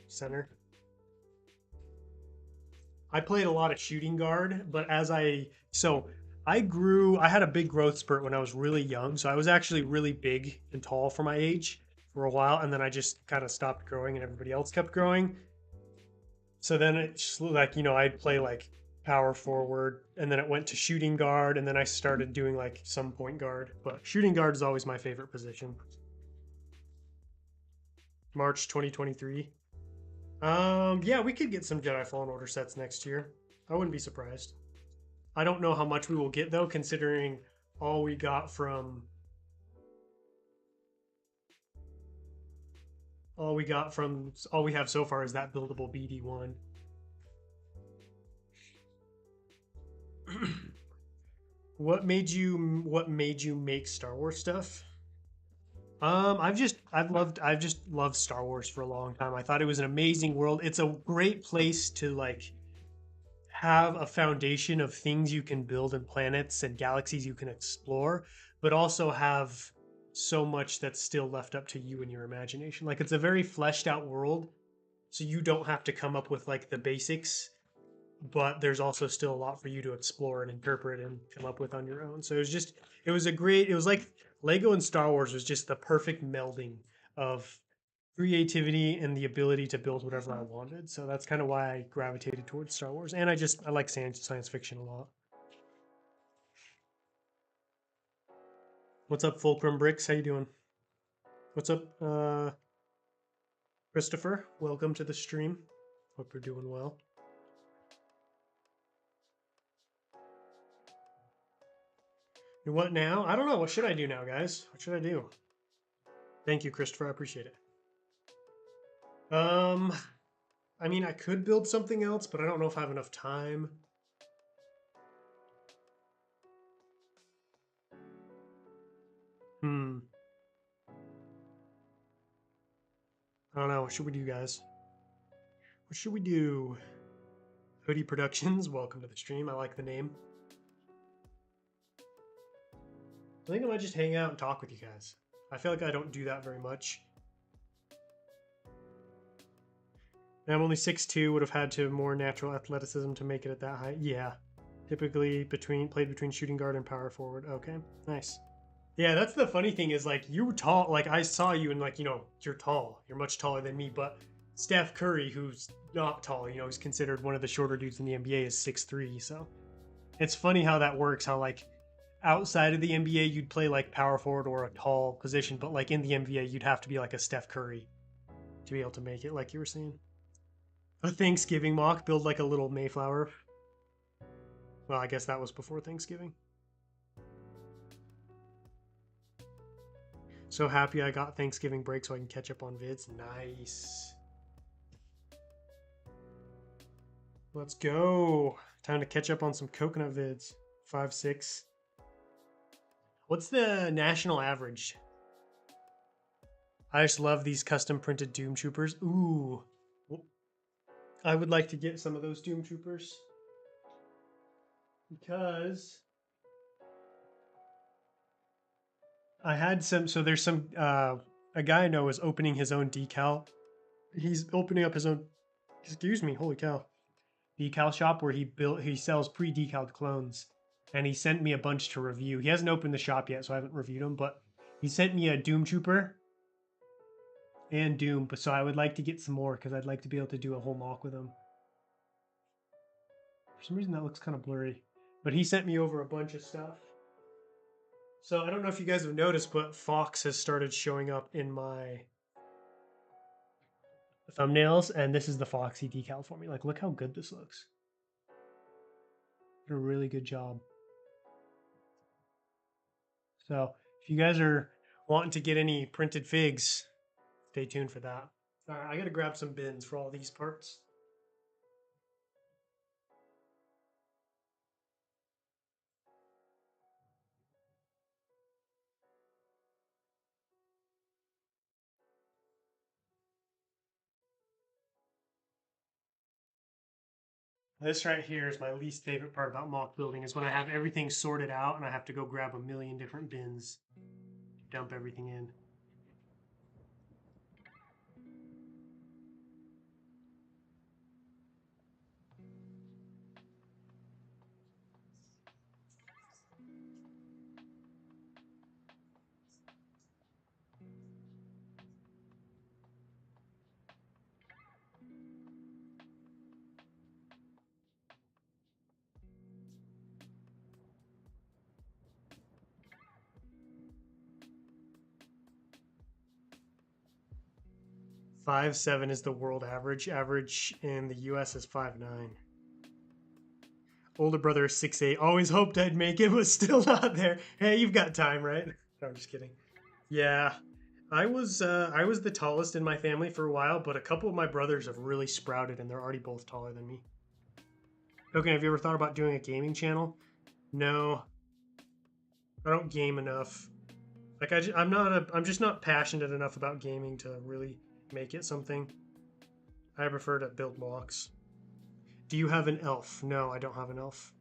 center? I played a lot of shooting guard, but I had a big growth spurt when I was really young. So I was actually really big and tall for my age for a while, and then I just kind of stopped growing and everybody else kept growing. So then it's like, I'd play like power forward, and then it went to shooting guard, and then I started doing like some point guard, but shooting guard is always my favorite position. March 2023. Yeah, we could get some Jedi Fallen Order sets next year. I wouldn't be surprised. I don't know how much we will get though, considering all we got from all we have so far is that buildable BD1. What made you make Star Wars stuff? I've just loved Star Wars for a long time. I thought it was an amazing world. It's a great place to like have a foundation of things you can build and planets and galaxies you can explore, but also have so much that's still left up to you and your imagination. Like it's a very fleshed out world, so you don't have to come up with like the basics, but there's also still a lot for you to explore and interpret and come up with on your own. So it was like Lego and Star Wars was just the perfect melding of creativity and the ability to build whatever I wanted. So that's kind of why I gravitated towards Star Wars. And I like science fiction a lot. What's up, Fulcrum Bricks? How you doing? What's up, Christopher? Welcome to the stream. Hope you're doing well. And what now? I don't know. What should I do now, guys? What should I do? Thank you, Christopher. I appreciate it. I mean, I could build something else, but I don't know if I have enough time. I don't know. What should we do, guys? What should we do? Hoodie Productions, welcome to the stream. I like the name. I think I might just hang out and talk with you guys. I feel like I don't do that very much. I'm only 6'2", would have had to have more natural athleticism to make it at that height. Yeah. Typically played between shooting guard and power forward. Okay, nice. Yeah, that's the funny thing is like you were tall. Like I saw you and like, you're tall. You're much taller than me, but Steph Curry, who's not tall, he's considered one of the shorter dudes in the NBA, is 6'3". So it's funny how that works. How like outside of the NBA, you'd play like power forward or a tall position, but like in the NBA, you'd have to be like a Steph Curry to be able to make it, like you were saying. A Thanksgiving mock, build like a little Mayflower. Well, I guess that was before Thanksgiving. So happy I got Thanksgiving break so I can catch up on vids. Nice. Let's go. Time to catch up on some coconut vids. 5.6. What's the national average? I just love these custom printed Doom Troopers. Ooh. I would like to get some of those Doom Troopers. Because I had some, so there's some, a guy I know is opening his own decal. He's opening up his own, excuse me, holy cow, decal shop where he sells pre-decaled clones. And he sent me a bunch to review. He hasn't opened the shop yet, so I haven't reviewed them, but he sent me a Doom Trooper and Doom, so I would like to get some more because I'd like to be able to do a whole mock with them. For some reason that looks kind of blurry, but he sent me over a bunch of stuff. So I don't know if you guys have noticed, but Fox has started showing up in my thumbnails, and this is the Foxy decal for me. Like, look how good this looks. Did a really good job. So if you guys are wanting to get any printed figs, stay tuned for that. All right, I gotta grab some bins for all these parts. This right here is my least favorite part about mock building is when I have everything sorted out and I have to go grab a million different bins to dump everything in. Five seven is the world average. Average in the US is 5'9". Older brother is 6'8". Always hoped I'd make it, but still not there. Hey, you've got time, right? No, I'm just kidding. Yeah. I was the tallest in my family for a while, but a couple of my brothers have really sprouted and they're already both taller than me. Okay, have you ever thought about doing a gaming channel? No. I don't game enough. Like I'm just not passionate enough about gaming to really make it something. I prefer to build mocks. Do you have an elf? No, I don't have an elf.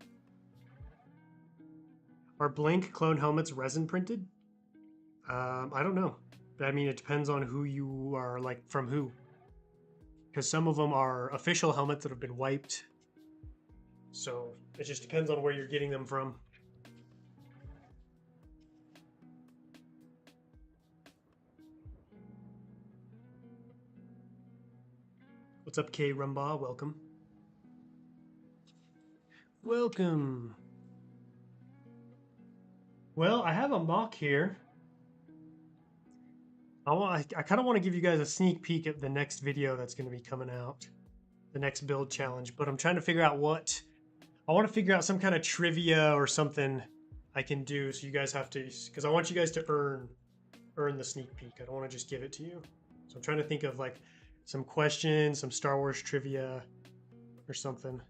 Are blank clone helmets resin printed? I don't know. I mean, it depends on who you are, like, from who. Because some of them are official helmets that have been wiped. So it just depends on where you're getting them from. What's up, K Rumba? Welcome. Welcome. Well, I have a mock here. I kind of want to give you guys a sneak peek at the next video that's going to be coming out. The next build challenge. But I'm trying to figure out what... I want to figure out some kind of trivia or something I can do so you guys have to... Because I want you guys to earn the sneak peek. I don't want to just give it to you. So I'm trying to think of like some questions, some Star Wars trivia or something.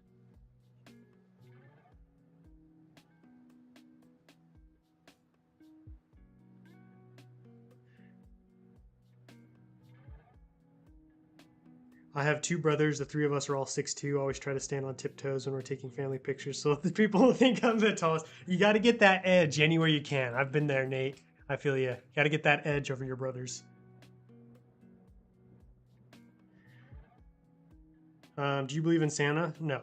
I have two brothers. The three of us are all 6'2". Always try to stand on tiptoes when we're taking family pictures so the people will think I'm the tallest. You got to get that edge anywhere you can. I've been there, Nate. I feel you. Got to get that edge over your brothers. Do you believe in Santa? No.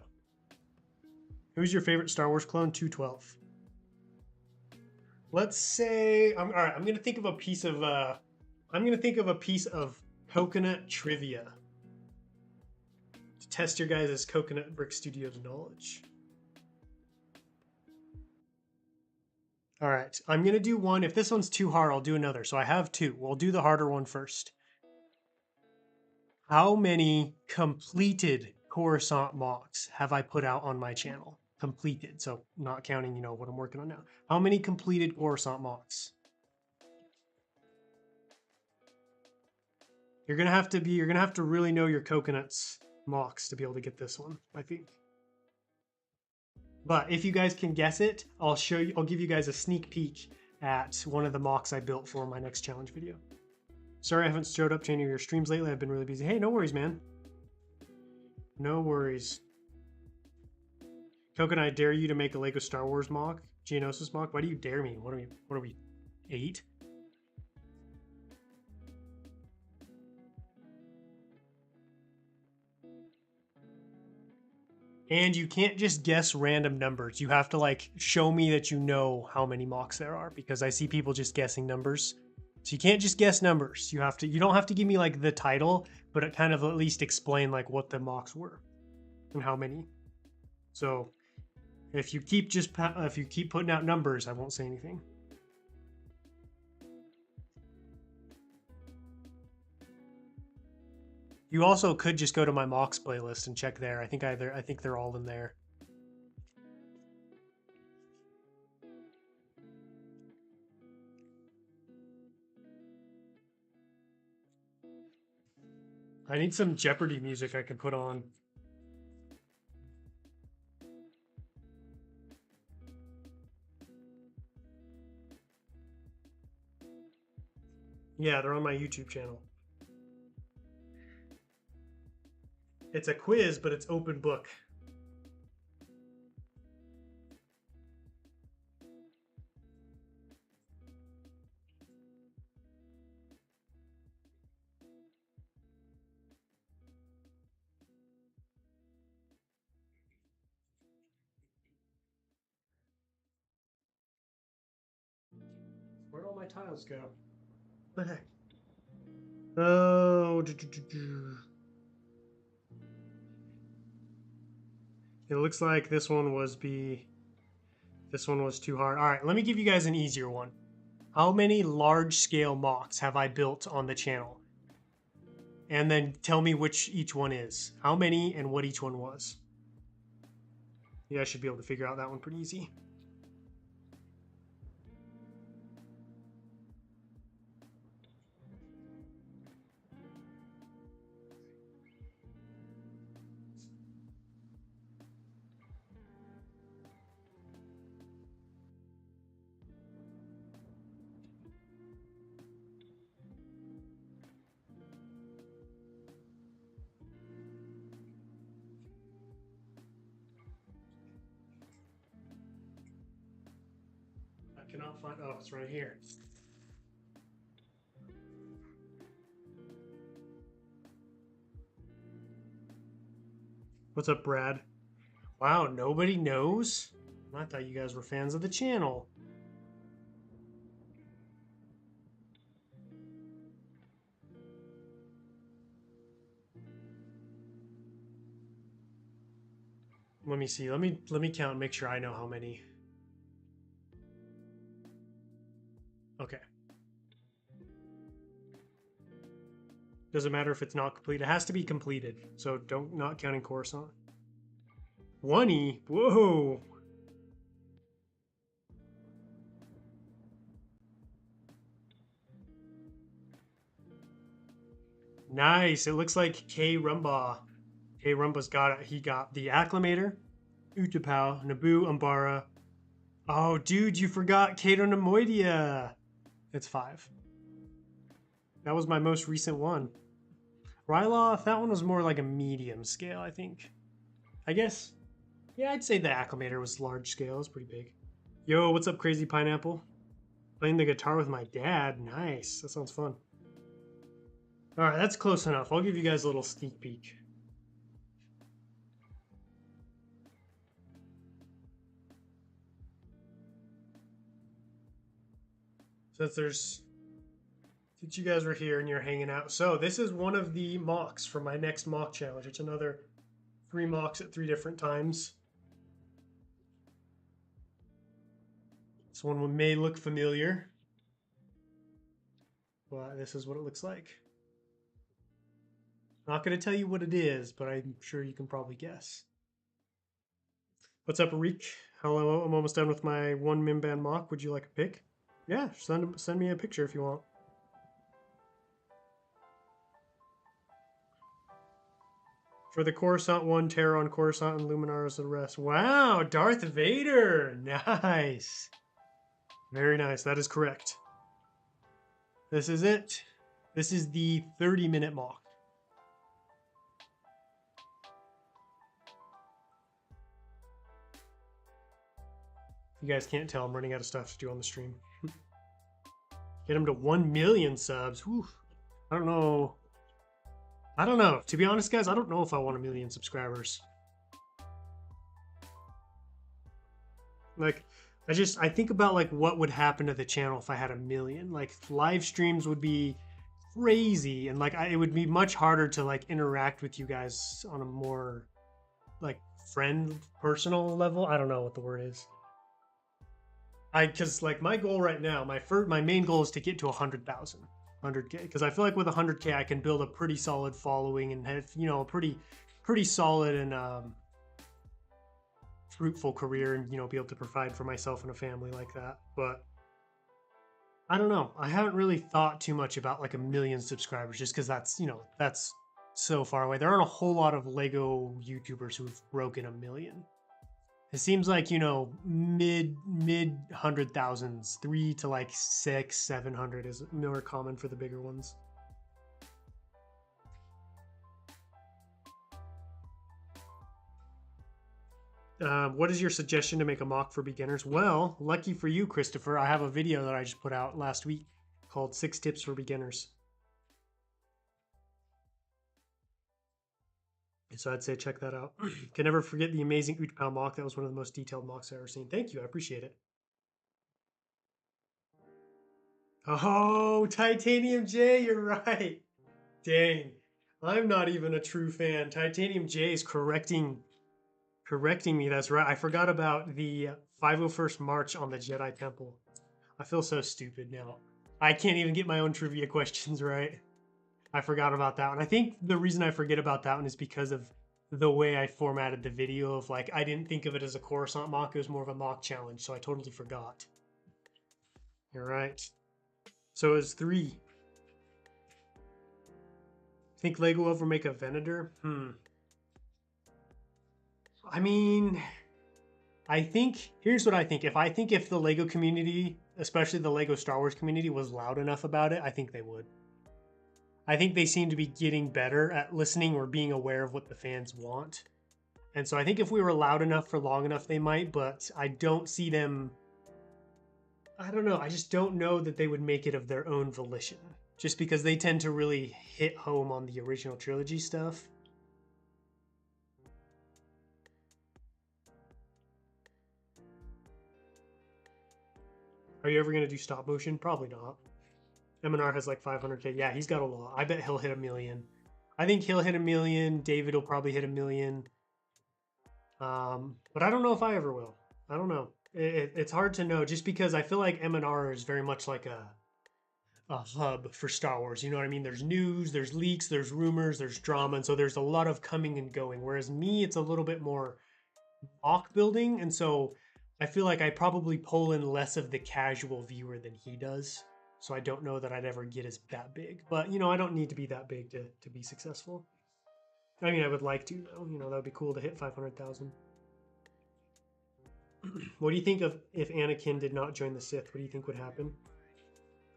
Who's your favorite Star Wars clone? 212. Let's say all right. I'm gonna think of a piece of coconut trivia to test your guys' Coconut Brick Studios knowledge. All right, I'm gonna do one. If this one's too hard, I'll do another. So I have two. We'll do the harder one first. How many completed Coruscant mocks have I put out on my channel? Completed, so not counting, what I'm working on now. How many completed Coruscant mocks? You're gonna have to really know your coconuts mocks to be able to get this one, I think. But if you guys can guess it, I'll give you guys a sneak peek at one of the mocks I built for my next challenge video. Sorry I haven't showed up to any of your streams lately. I've been really busy. Hey, no worries, man. No worries. Coconut, I dare you to make a Lego Star Wars mock, Geonosis mock. Why do you dare me? What are we, 8? And you can't just guess random numbers. You have to like show me that you know how many mocks there are, because I see people just guessing numbers. So you can't just guess numbers. You don't have to give me like the title, but it kind of at least explain like what the mocks were and how many. So if you keep putting out numbers, I won't say anything. You also could just go to my mocks playlist and check there. I think they're all in there. I need some Jeopardy music I can put on. Yeah, they're on my YouTube channel. It's a quiz, but it's open book. Where'd all my tiles go? What the heck? Oh, it looks like this one was too hard. All right, let me give you guys an easier one. How many large-scale mocks have I built on the channel? And then tell me which each one is. How many and what each one was. You guys should be able to figure out that one pretty easy. I cannot find, oh, it's right here. What's up, Brad? Wow, nobody knows? I thought you guys were fans of the channel. Let me see. Let me count and make sure I know how many. Okay. Doesn't matter if it's not complete. It has to be completed. So not counting Coruscant. 20? Whoa. Nice. It looks like K Rumba. K Rumba's got it. He got the Acclimator, Utapau, Naboo, Umbara. Oh, dude, you forgot Cato Nemoidia. It's 5. That was my most recent one. Ryloth, that one was more like a medium scale, I think. I guess, yeah, I'd say the Acclimator was large scale. It's pretty big. Yo, what's up, Crazy Pineapple? Playing the guitar with my dad. Nice. That sounds fun. All right, that's close enough. I'll give you guys a little sneak peek. since you guys were here and you're hanging out. So this is one of the mocks for my next mock challenge. It's another 3 mocks at 3 different times. This one may look familiar, but this is what it looks like. Not going to tell you what it is, but I'm sure you can probably guess. What's up, Reek? Hello, I'm almost done with my 1 Mimban mock. Would you like a pic? Yeah, send me a picture if you want. For the Coruscant one, Terra on Coruscant and Luminara's the rest. Wow, Darth Vader! Nice. Very nice, that is correct. This is it. This is the 30-minute mock. You guys can't tell, I'm running out of stuff to do on the stream. Get him to 1 million subs. Whew. I don't know. To be honest, guys, I don't know if I want 1 million subscribers. Like, I think about like what would happen to the channel if I had 1 million. Like, live streams would be crazy, and like it would be much harder to like interact with you guys on a more like personal level. I don't know what the word is. Because like my goal right now, my main goal is to get to 100,000, 100K. Because I feel like with 100K, I can build a pretty solid following and have, you know, a pretty solid and fruitful career, and, you know, be able to provide for myself and a family like that. But I don't know. I haven't really thought too much about like 1 million subscribers, just because that's, you know, that's so far away. There aren't a whole lot of Lego YouTubers who've broken 1 million. It seems like, you know, mid 100,000s, 3 to like 600, 700 is more common for the bigger ones. What is your suggestion to make a mock for beginners? Well, lucky for you, Christopher, I have a video that I just put out last week called 6 Tips for Beginners. So I'd say check that out. Can never forget the amazing Utpal mock. That was one of the most detailed mocks I've ever seen. Thank you. I appreciate it. Oh, Titanium J, you're right. Dang. I'm not even a true fan. Titanium J is correcting me. That's right. I forgot about the 501st March on the Jedi Temple. I feel so stupid now. I can't even get my own trivia questions right. I forgot about that one. I think the reason I forget about that one is because of the way I formatted the video of like, I didn't think of it as a Coruscant mock. It was more of a mock challenge, so I totally forgot. You're right. So it's 3. Think Lego will ever make a Venator? I mean, here's what I think. If the Lego community, especially the Lego Star Wars community, was loud enough about it, I think they would. I think they seem to be getting better at listening or being aware of what the fans want. And so I think if we were loud enough for long enough, they might, but I don't see them. I don't know. I just don't know that they would make it of their own volition, just because they tend to really hit home on the original trilogy stuff. Are you ever going to do stop motion? Probably not. MNR has like 500K. Yeah, he's got a lot. I bet he'll hit 1 million. I think he'll hit 1 million. David will probably hit 1 million. But I don't know if I ever will. I don't know. It's hard to know, just because I feel like MNR is very much like a hub for Star Wars. You know what I mean? There's news, there's leaks, there's rumors, there's drama, and so there's a lot of coming and going. Whereas me, it's a little bit more mock building, and so I feel like I probably pull in less of the casual viewer than he does. So I don't know that I'd ever get as that big. But, you know, I don't need to be that big to be successful. I mean, I would like to, though. You know, that would be cool to hit 500,000. What do you think of if Anakin did not join the Sith? What do you think would happen?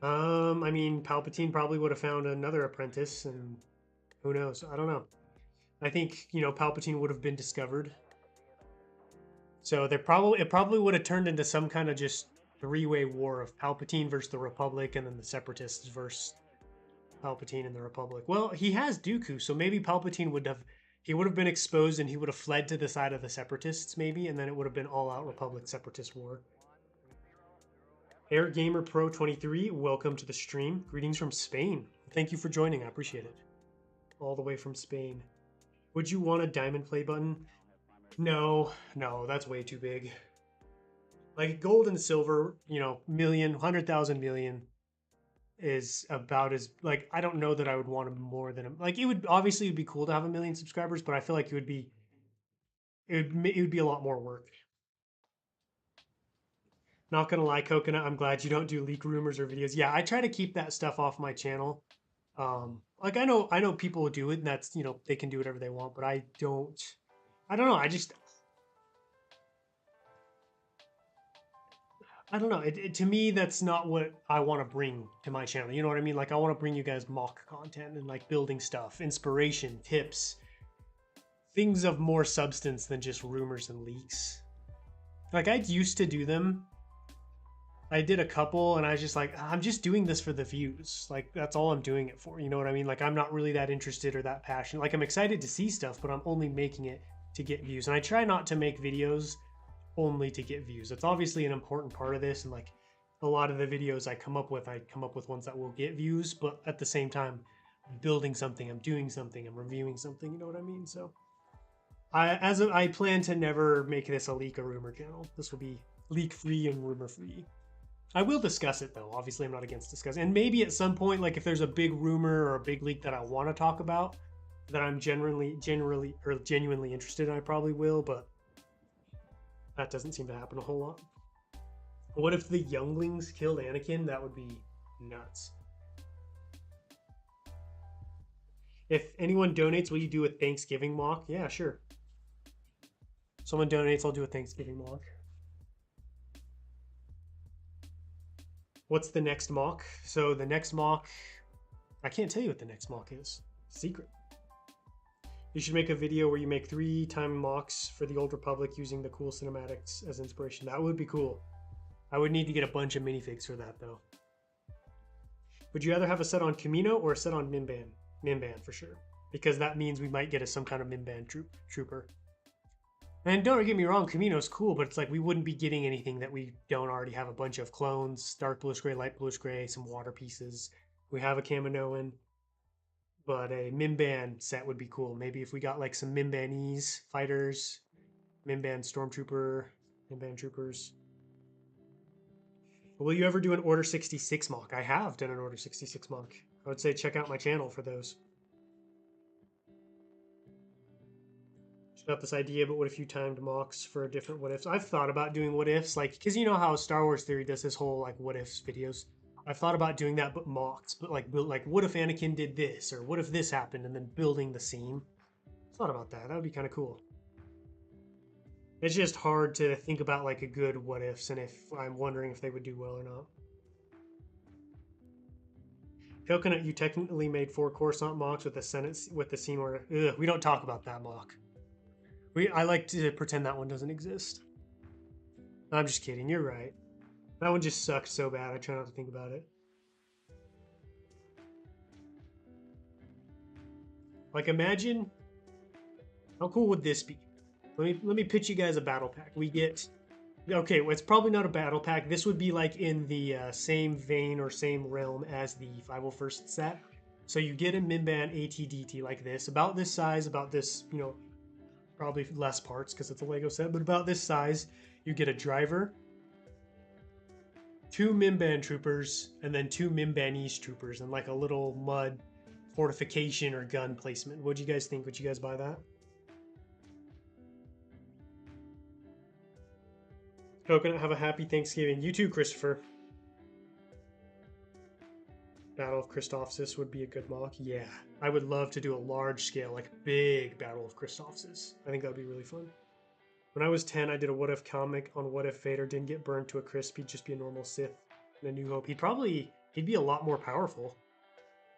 I mean, Palpatine probably would have found another apprentice, and who knows? I don't know. I think, you know, Palpatine would have been discovered. So it probably would have turned into some kind of just 3-way war of Palpatine versus the Republic, and then the Separatists versus Palpatine and the Republic. Well, he has Dooku, so maybe Palpatine would have been exposed, and he would have fled to the side of the Separatists, maybe, and then it would have been all-out Republic Separatist war. Air Gamer Pro 23, welcome to the stream. Greetings from Spain. Thank you for joining. I appreciate it. All the way from Spain. Would you want a diamond play button? No, that's way too big. Like gold and silver, you know, million, 100,000 million is about as like I don't know that I would want more than like it would obviously it'd be cool to have 1 million subscribers, but I feel like it would be a lot more work. Not gonna lie, Coconut, I'm glad you don't do leak rumors or videos. Yeah, I try to keep that stuff off my channel. Like I know people do it, and that's they can do whatever they want, but I don't. I don't know. I don't know. To me, that's not what I want to bring to my channel. You know what I mean? Like I want to bring you guys mock content and like building stuff, inspiration, tips, things of more substance than just rumors and leaks. Like I used to do them. I did a couple and I was just like, I'm just doing this for the views. Like that's all I'm doing it for. You know what I mean? Like I'm not really that interested or that passionate. Like I'm excited to see stuff, but I'm only making it to get views. And I try not to make videos only to get views. It's obviously an important part of this. And like a lot of the videos I come up with ones that will get views, but at the same time, I'm building something, I'm doing something, I'm reviewing something. You know what I mean? So I plan to never make this a leak or rumor channel. This will be leak free and rumor free. I will discuss it though. Obviously, I'm not against discussing. And maybe at some point, like if there's a big rumor or a big leak that I want to talk about, that I'm genuinely interested in, I probably will. But that doesn't seem to happen a whole lot. What if the younglings killed Anakin? That would be nuts. If anyone donates, will you do a Thanksgiving mock? Yeah, sure. Someone donates, I'll do a Thanksgiving mock. What's the next mock? So the next mock, I can't tell you what the next mock is. Secret. You should make a video where you make 3-time mocks for the Old Republic using the cool cinematics as inspiration. That would be cool. I would need to get a bunch of minifigs for that though. Would you rather have a set on Camino or a set on Mimban? Mimban for sure. Because that means we might get some kind of Mimban trooper. And don't get me wrong, Camino's cool, but it's like we wouldn't be getting anything that we don't already have a bunch of clones, dark bluish gray, light bluish gray, some water pieces. We have a Kaminoan, but a Mimban set would be cool. Maybe if we got like some Mimbanese fighters, Mimban stormtrooper, Mimban troopers. Will you ever do an Order 66 mock? I have done an Order 66 mock. I would say check out my channel for those. Got this idea, but what if you timed mocks for different what ifs? I've thought about doing what ifs, like because you know how Star Wars Theory does this whole like what ifs videos. I've thought about doing that, but mocks, but like what if Anakin did this, or what if this happened, and then building the scene. Thought about that. That would be kind of cool. It's just hard to think about like a good what ifs, and if I'm wondering if they would do well or not. Coconut, you technically made 4 Coruscant mocks with the Senate with the scene where we don't talk about that mock. I like to pretend that one doesn't exist. I'm just kidding. You're right. That one just sucked so bad. I try not to think about it. Like, imagine how cool would this be? Let me pitch you guys a battle pack. We get okay. Well, it's probably not a battle pack. This would be like in the same vein or same realm as the 501st set. So you get a Mimban ATDT like this, about this size, about this, probably less parts because it's a Lego set, but about this size. You get a driver, 2 Mimban troopers, and then 2 Mimbanese troopers, and like a little mud fortification or gun placement. What'd you guys think? Would you guys buy that? Coconut, have a happy Thanksgiving. You too, Christopher. Battle of Christophsis would be a good mock. Yeah, I would love to do a large scale, like big Battle of Christophsis. I think that would be really fun. When I was 10, I did a what if comic on what if Vader didn't get burned to a crisp. He'd just be a normal Sith in A New Hope. He'd be a lot more powerful.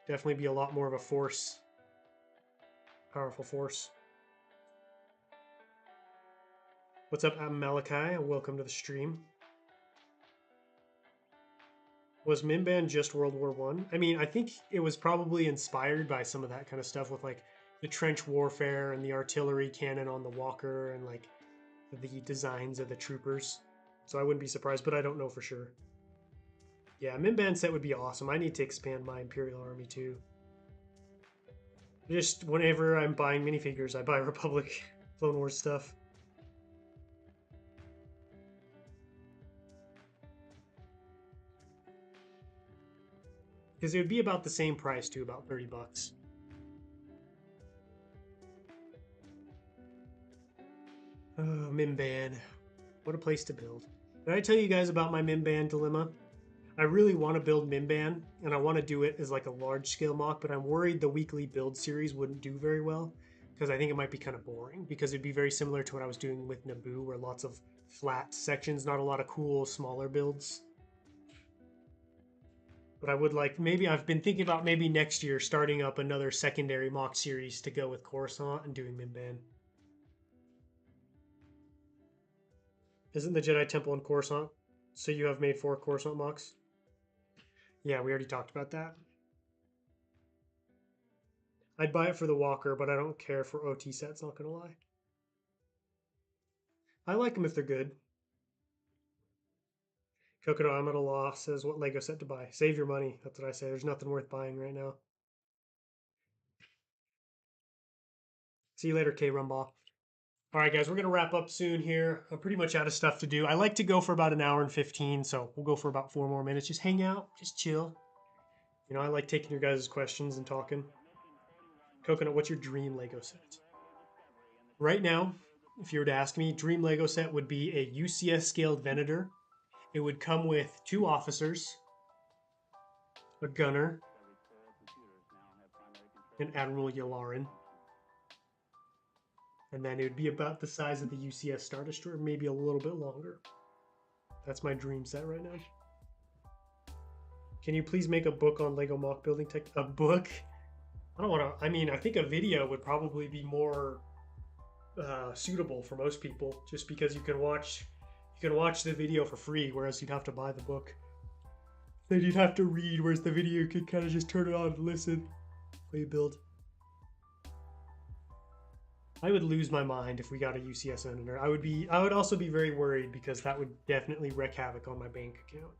Definitely be a lot more of a force. Powerful force. What's up, I'm Malachi? Welcome to the stream. Was Mimban just World War One? I mean, I think it was probably inspired by some of that kind of stuff with like the trench warfare and the artillery cannon on the walker and like the designs of the troopers. So I wouldn't be surprised, but I don't know for sure. Yeah, Mimban set would be awesome. I need to expand my Imperial Army too. Just whenever I'm buying minifigures, I buy Republic Clone Wars stuff. Because it would be about the same price too, about 30 bucks. Oh, Mimban. What a place to build. Did I tell you guys about my Mimban dilemma? I really want to build Mimban, and I want to do it as like a large scale mock, but I'm worried the weekly build series wouldn't do very well because I think it might be kind of boring because it'd be very similar to what I was doing with Naboo, where lots of flat sections, not a lot of cool smaller builds. But I would like, maybe I've been thinking about maybe next year starting up another secondary mock series to go with Coruscant and doing Mimban. Isn't the Jedi Temple in Coruscant? So you have made 4 Coruscant mocks? Yeah, we already talked about that. I'd buy it for the Walker, but I don't care for OT sets, not gonna lie. I like them if they're good. Kokodo, I'm at a loss, says what Lego set to buy. Save your money, that's what I say. There's nothing worth buying right now. See you later, K Rumbaugh. All right, guys, we're gonna wrap up soon here. I'm pretty much out of stuff to do. I like to go for about an hour and 15, so we'll go for about 4 more minutes. Just hang out, just chill. You know, I like taking your guys' questions and talking. Coconut, what's your dream Lego set? Right now, if you were to ask me, dream Lego set would be a UCS scaled Venator. It would come with 2 officers, a gunner, and Admiral Yularen. And then it would be about the size of the UCS Star Destroyer, maybe a little bit longer. That's my dream set right now. Can you please make a book on Lego mock building tech? A book? I don't want to. I mean, I think a video would probably be more suitable for most people, just because you can watch the video for free, whereas you'd have to buy the book. Then you'd have to read, whereas the video you could kind of just turn it on and listen while you build. I would lose my mind if we got a UCS editor. I would also be very worried because that would definitely wreak havoc on my bank account.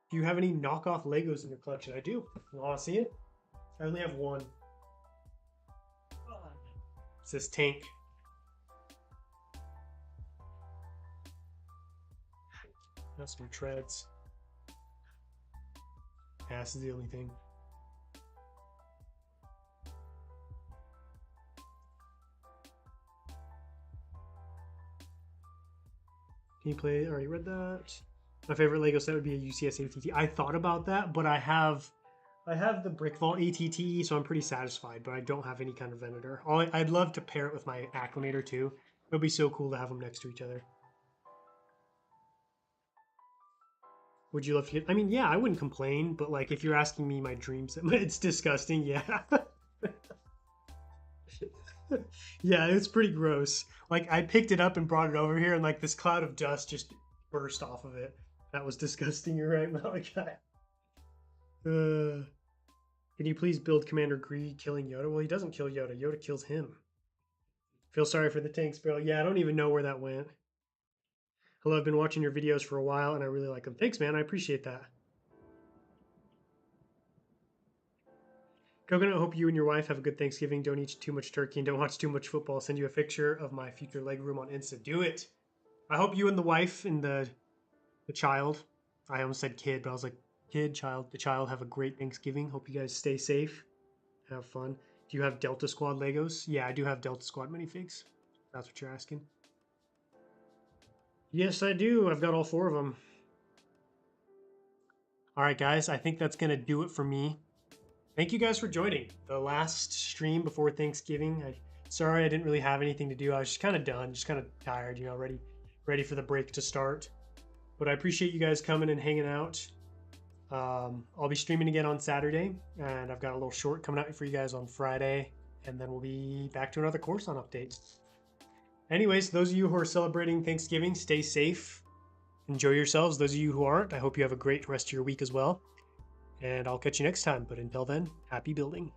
Do you have any knockoff Legos in your collection? I do. You want to see it? I only have one. It's this tank. That's some treads. Yeah, this is the only thing. Can you play? Already read that. My favorite Lego set would be a UCS ATT. I thought about that, but I have the Brick Vault ATT, so I'm pretty satisfied, but I don't have any kind of Venator. I'd love to pair it with my Acclimator too. It would be so cool to have them next to each other. Would you love to get? I mean, yeah, I wouldn't complain, but like if you're asking me my dream set, it's disgusting, yeah. Yeah, it's pretty gross. Like I picked it up and brought it over here, and like this cloud of dust just burst off of it. That was disgusting. You're right, Malachi. Can you please build Commander Greed killing Yoda? Well, he doesn't kill Yoda. Yoda kills him. Feel sorry for the tank sparrow. Yeah, I don't even know where that went. Hello, I've been watching your videos for a while, and I really like them. Thanks, man. I appreciate that. Coconut, I hope you and your wife have a good Thanksgiving. Don't eat too much turkey and don't watch too much football. I'll send you a picture of my future leg room on Insta. Do it. I hope you and the wife and the child, I almost said kid, but I was like, kid, child, the child have a great Thanksgiving. Hope you guys stay safe. Have fun. Do you have Delta Squad Legos? Yeah, I do have Delta Squad minifigs. That's what you're asking. Yes, I do. I've got all 4 of them. All right, guys, I think that's going to do it for me. Thank you guys for joining the last stream before Thanksgiving. Sorry I didn't really have anything to do. I was just kind of done, just kind of tired, you know, ready for the break to start. But I appreciate you guys coming and hanging out. I'll be streaming again on Saturday, and I've got a little short coming out for you guys on Friday, and then we'll be back to another Coruscant update. Anyways, those of you who are celebrating Thanksgiving, stay safe. Enjoy yourselves. Those of you who aren't, I hope you have a great rest of your week as well. And I'll catch you next time. But until then, happy building.